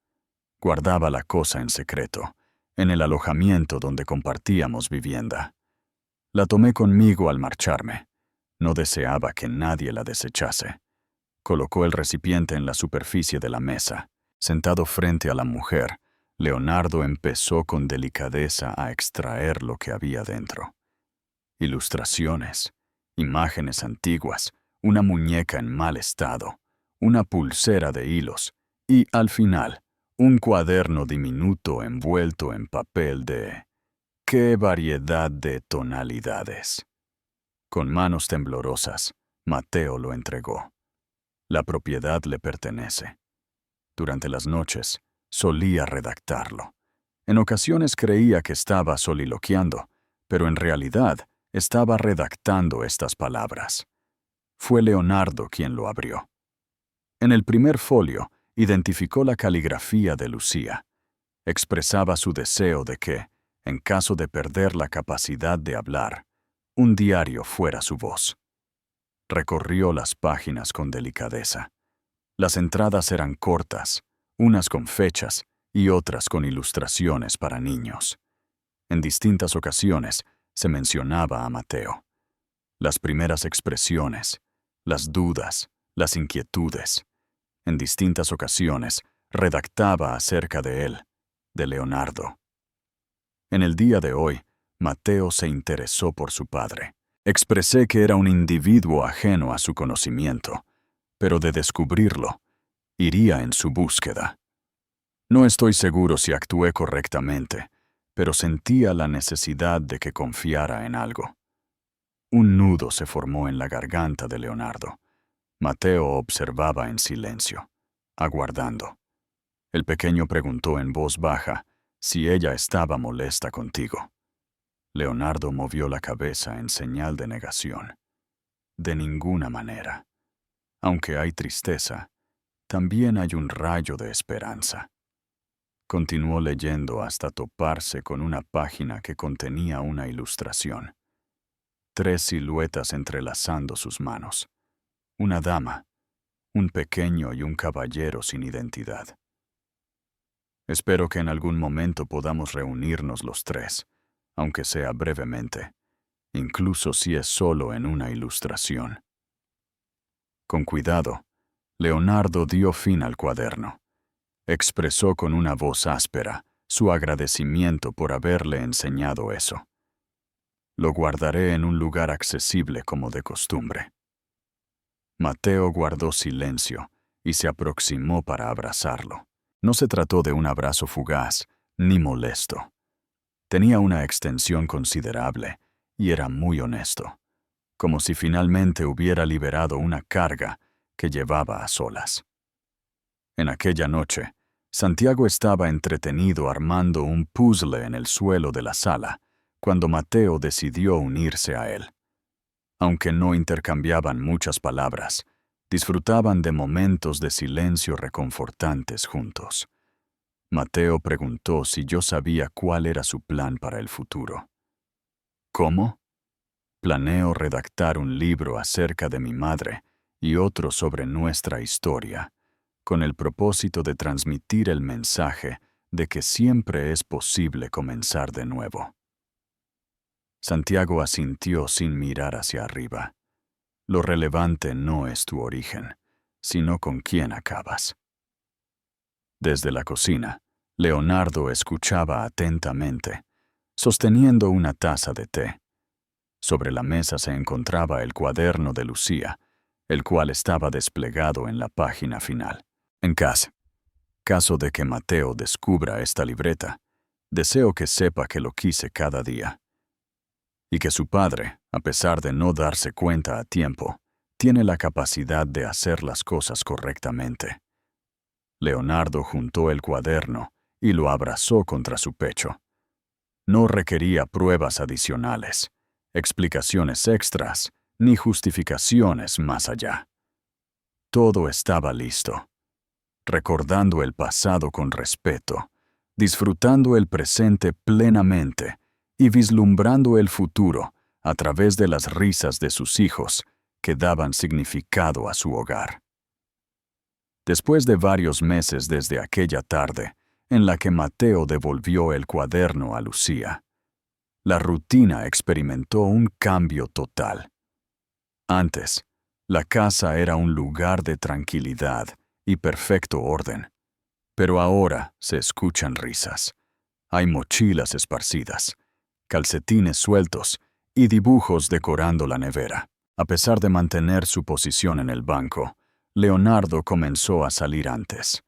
Guardaba la cosa en secreto, en el alojamiento donde compartíamos vivienda. La tomé conmigo al marcharme. No deseaba que nadie la desechase. Colocó el recipiente en la superficie de la mesa. Sentado frente a la mujer, Leonardo empezó con delicadeza a extraer lo que había dentro. Ilustraciones, imágenes antiguas, una muñeca en mal estado, una pulsera de hilos y, al final, un cuaderno diminuto envuelto en papel de... ¡Qué variedad de tonalidades! Con manos temblorosas, Mateo lo entregó. La propiedad le pertenece. Durante las noches, solía redactarlo. En ocasiones creía que estaba soliloquiando, pero en realidad estaba redactando estas palabras. Fue Leonardo quien lo abrió. En el primer folio, identificó la caligrafía de Lucía. Expresaba su deseo de que, en caso de perder la capacidad de hablar, un diario fuera su voz. Recorrió las páginas con delicadeza. Las entradas eran cortas, unas con fechas y otras con ilustraciones para niños. En distintas ocasiones se mencionaba a Mateo. Las primeras expresiones, las dudas, las inquietudes. En distintas ocasiones redactaba acerca de él, de Leonardo. En el día de hoy, Mateo se interesó por su padre. Expresé que era un individuo ajeno a su conocimiento, pero de descubrirlo, iría en su búsqueda. No estoy seguro si actué correctamente, pero sentía la necesidad de que confiara en algo. Un nudo se formó en la garganta de Leonardo. Mateo observaba en silencio, aguardando. El pequeño preguntó en voz baja si ella estaba molesta contigo. Leonardo movió la cabeza en señal de negación. De ninguna manera. Aunque hay tristeza, también hay un rayo de esperanza. Continuó leyendo hasta toparse con una página que contenía una ilustración. 3 siluetas entrelazando sus manos. Una dama, un pequeño y un caballero sin identidad. Espero que en algún momento podamos reunirnos los tres, aunque sea brevemente, incluso si es solo en una ilustración. Con cuidado, Leonardo dio fin al cuaderno. Expresó con una voz áspera su agradecimiento por haberle enseñado eso. Lo guardaré en un lugar accesible como de costumbre. Mateo guardó silencio y se aproximó para abrazarlo. No se trató de un abrazo fugaz ni molesto. Tenía una extensión considerable y era muy honesto, como si finalmente hubiera liberado una carga que llevaba a solas. En aquella noche, Santiago estaba entretenido armando un puzzle en el suelo de la sala, cuando Mateo decidió unirse a él. Aunque no intercambiaban muchas palabras, disfrutaban de momentos de silencio reconfortantes juntos. Mateo preguntó si yo sabía cuál era su plan para el futuro. ¿Cómo? Planeo redactar un libro acerca de mi madre y otro sobre nuestra historia, con el propósito de transmitir el mensaje de que siempre es posible comenzar de nuevo. Santiago asintió sin mirar hacia arriba. Lo relevante no es tu origen, sino con quién acabas. Desde la cocina, Leonardo escuchaba atentamente, sosteniendo una taza de té. Sobre la mesa se encontraba el cuaderno de Lucía, el cual estaba desplegado en la página final. En caso de que Mateo descubra esta libreta, deseo que sepa que lo quise cada día. Y que su padre, a pesar de no darse cuenta a tiempo, tiene la capacidad de hacer las cosas correctamente. Leonardo juntó el cuaderno y lo abrazó contra su pecho. No requería pruebas adicionales, explicaciones extras, ni justificaciones más allá. Todo estaba listo. Recordando el pasado con respeto, disfrutando el presente plenamente y vislumbrando el futuro a través de las risas de sus hijos que daban significado a su hogar. Después de varios meses desde aquella tarde en la que Mateo devolvió el cuaderno a Lucía, la rutina experimentó un cambio total. Antes, la casa era un lugar de tranquilidad y perfecto orden, Pero ahora se escuchan risas. Hay mochilas esparcidas, calcetines sueltos y dibujos decorando la nevera. A pesar de mantener su posición en el banco, Leonardo comenzó a salir antes.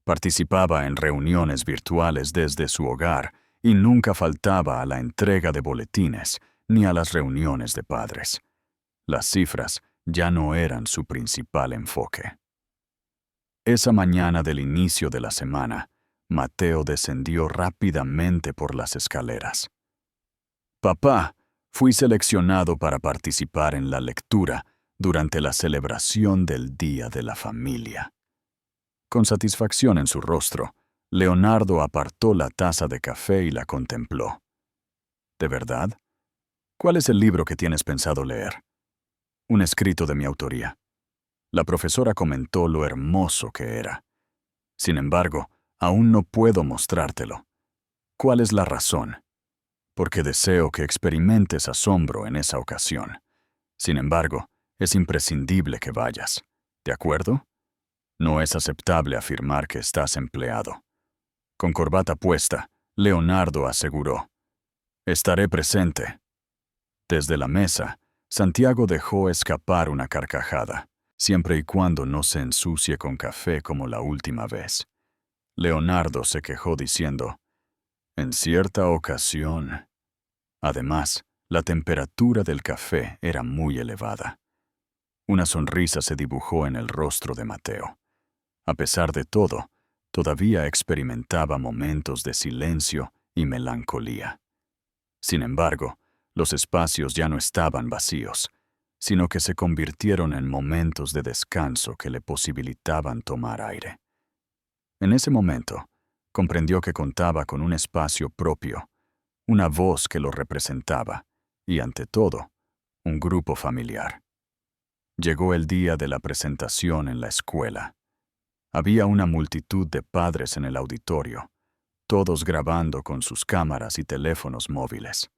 Participaba en reuniones virtuales desde su hogar y nunca faltaba a la entrega de boletines ni a las reuniones de padres. Las cifras ya no eran su principal enfoque. Esa mañana del inicio de la semana, Mateo descendió rápidamente por las escaleras. «Papá, fui seleccionado para participar en la lectura durante la celebración del Día de la Familia». Con satisfacción en su rostro, Leonardo apartó la taza de café y la contempló. «¿De verdad? ¿Cuál es el libro que tienes pensado leer?» «Un escrito de mi autoría». La profesora comentó lo hermoso que era. «Sin embargo, aún no puedo mostrártelo». «¿Cuál es la razón?» «Porque deseo que experimentes asombro en esa ocasión. Sin embargo, es imprescindible que vayas. ¿De acuerdo?» No es aceptable afirmar que estás empleado. Con corbata puesta, Leonardo aseguró: «Estaré presente». Desde la mesa, Santiago dejó escapar una carcajada, siempre y cuando no se ensucie con café como la última vez. Leonardo se quejó diciendo: «En cierta ocasión». Además, la temperatura del café era muy elevada. Una sonrisa se dibujó en el rostro de Mateo. A pesar de todo, todavía experimentaba momentos de silencio y melancolía. Sin embargo, los espacios ya no estaban vacíos, sino que se convirtieron en momentos de descanso que le posibilitaban tomar aire. En ese momento, comprendió que contaba con un espacio propio, una voz que lo representaba y, ante todo, un grupo familiar. Llegó el día de la presentación en la escuela. Había una multitud de padres en el auditorio, todos grabando con sus cámaras y teléfonos móviles.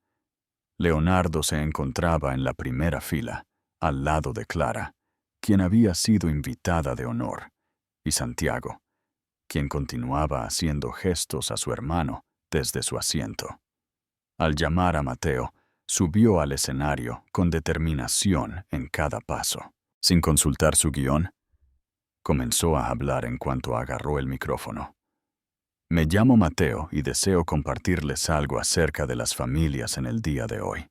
Leonardo se encontraba en la primera fila, al lado de Clara, quien había sido invitada de honor, y Santiago, quien continuaba haciendo gestos a su hermano desde su asiento. Al llamar a Mateo, subió al escenario con determinación en cada paso. Sin consultar su guión, comenzó a hablar en cuanto agarró el micrófono. «Me llamo Mateo y deseo compartirles algo acerca de las familias en el día de hoy».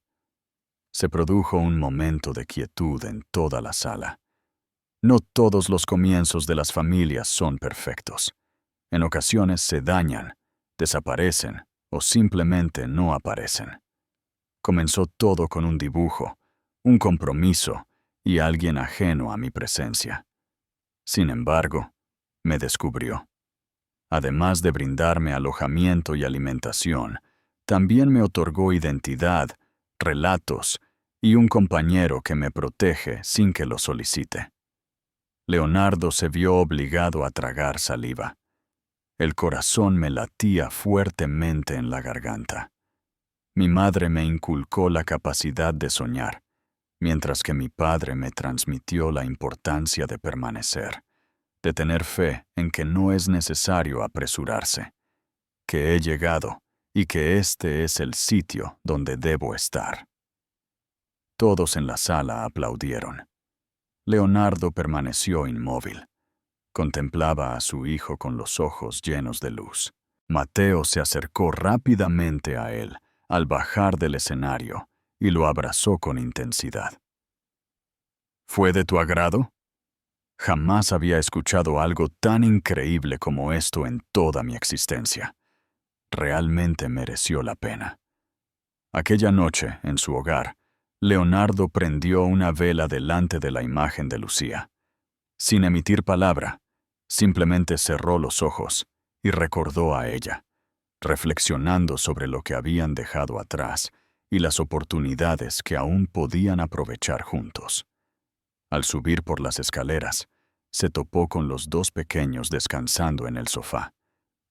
Se produjo un momento de quietud en toda la sala. No todos los comienzos de las familias son perfectos. En ocasiones se dañan, desaparecen o simplemente no aparecen. Comenzó todo con un dibujo, un compromiso y alguien ajeno a mi presencia. Sin embargo, me descubrió. Además de brindarme alojamiento y alimentación, también me otorgó identidad, relatos y un compañero que me protege sin que lo solicite. Leonardo se vio obligado a tragar saliva. El corazón me latía fuertemente en la garganta. Mi madre me inculcó la capacidad de soñar, mientras que mi padre me transmitió la importancia de permanecer, de tener fe en que no es necesario apresurarse, que he llegado y que este es el sitio donde debo estar. Todos en la sala aplaudieron. Leonardo permaneció inmóvil. Contemplaba a su hijo con los ojos llenos de luz. Mateo se acercó rápidamente a él al bajar del escenario y lo abrazó con intensidad. «¿Fue de tu agrado?» Jamás había escuchado algo tan increíble como esto en toda mi existencia. Realmente mereció la pena. Aquella noche, en su hogar, Leonardo prendió una vela delante de la imagen de Lucía. Sin emitir palabra, simplemente cerró los ojos y recordó a ella, reflexionando sobre lo que habían dejado atrás y las oportunidades que aún podían aprovechar juntos. Al subir por las escaleras, se topó con los dos pequeños descansando en el sofá,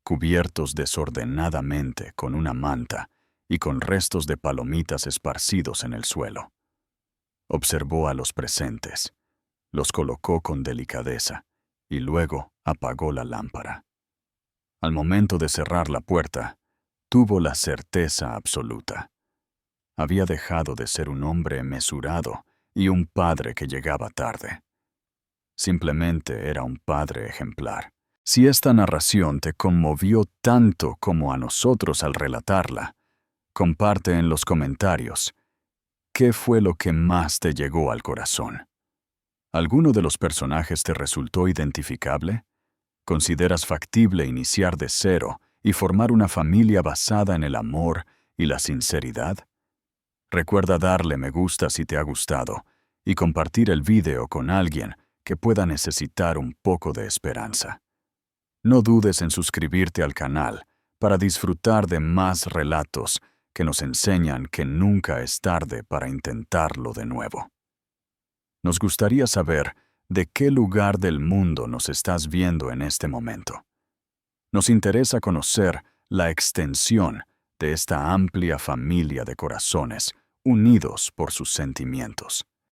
cubiertos desordenadamente con una manta y con restos de palomitas esparcidos en el suelo. Observó a los presentes, los colocó con delicadeza y luego apagó la lámpara. Al momento de cerrar la puerta, tuvo la certeza absoluta. Había dejado de ser un hombre mesurado y un padre que llegaba tarde. Simplemente era un padre ejemplar. Si esta narración te conmovió tanto como a nosotros al relatarla, comparte en los comentarios qué fue lo que más te llegó al corazón. ¿Alguno de los personajes te resultó identificable? ¿Consideras factible iniciar de cero y formar una familia basada en el amor y la sinceridad? Recuerda darle me gusta si te ha gustado y compartir el video con alguien que pueda necesitar un poco de esperanza. No dudes en suscribirte al canal para disfrutar de más relatos que nos enseñan que nunca es tarde para intentarlo de nuevo. Nos gustaría saber de qué lugar del mundo nos estás viendo en este momento. Nos interesa conocer la extensión de esta amplia familia de corazones unidos por sus sentimientos.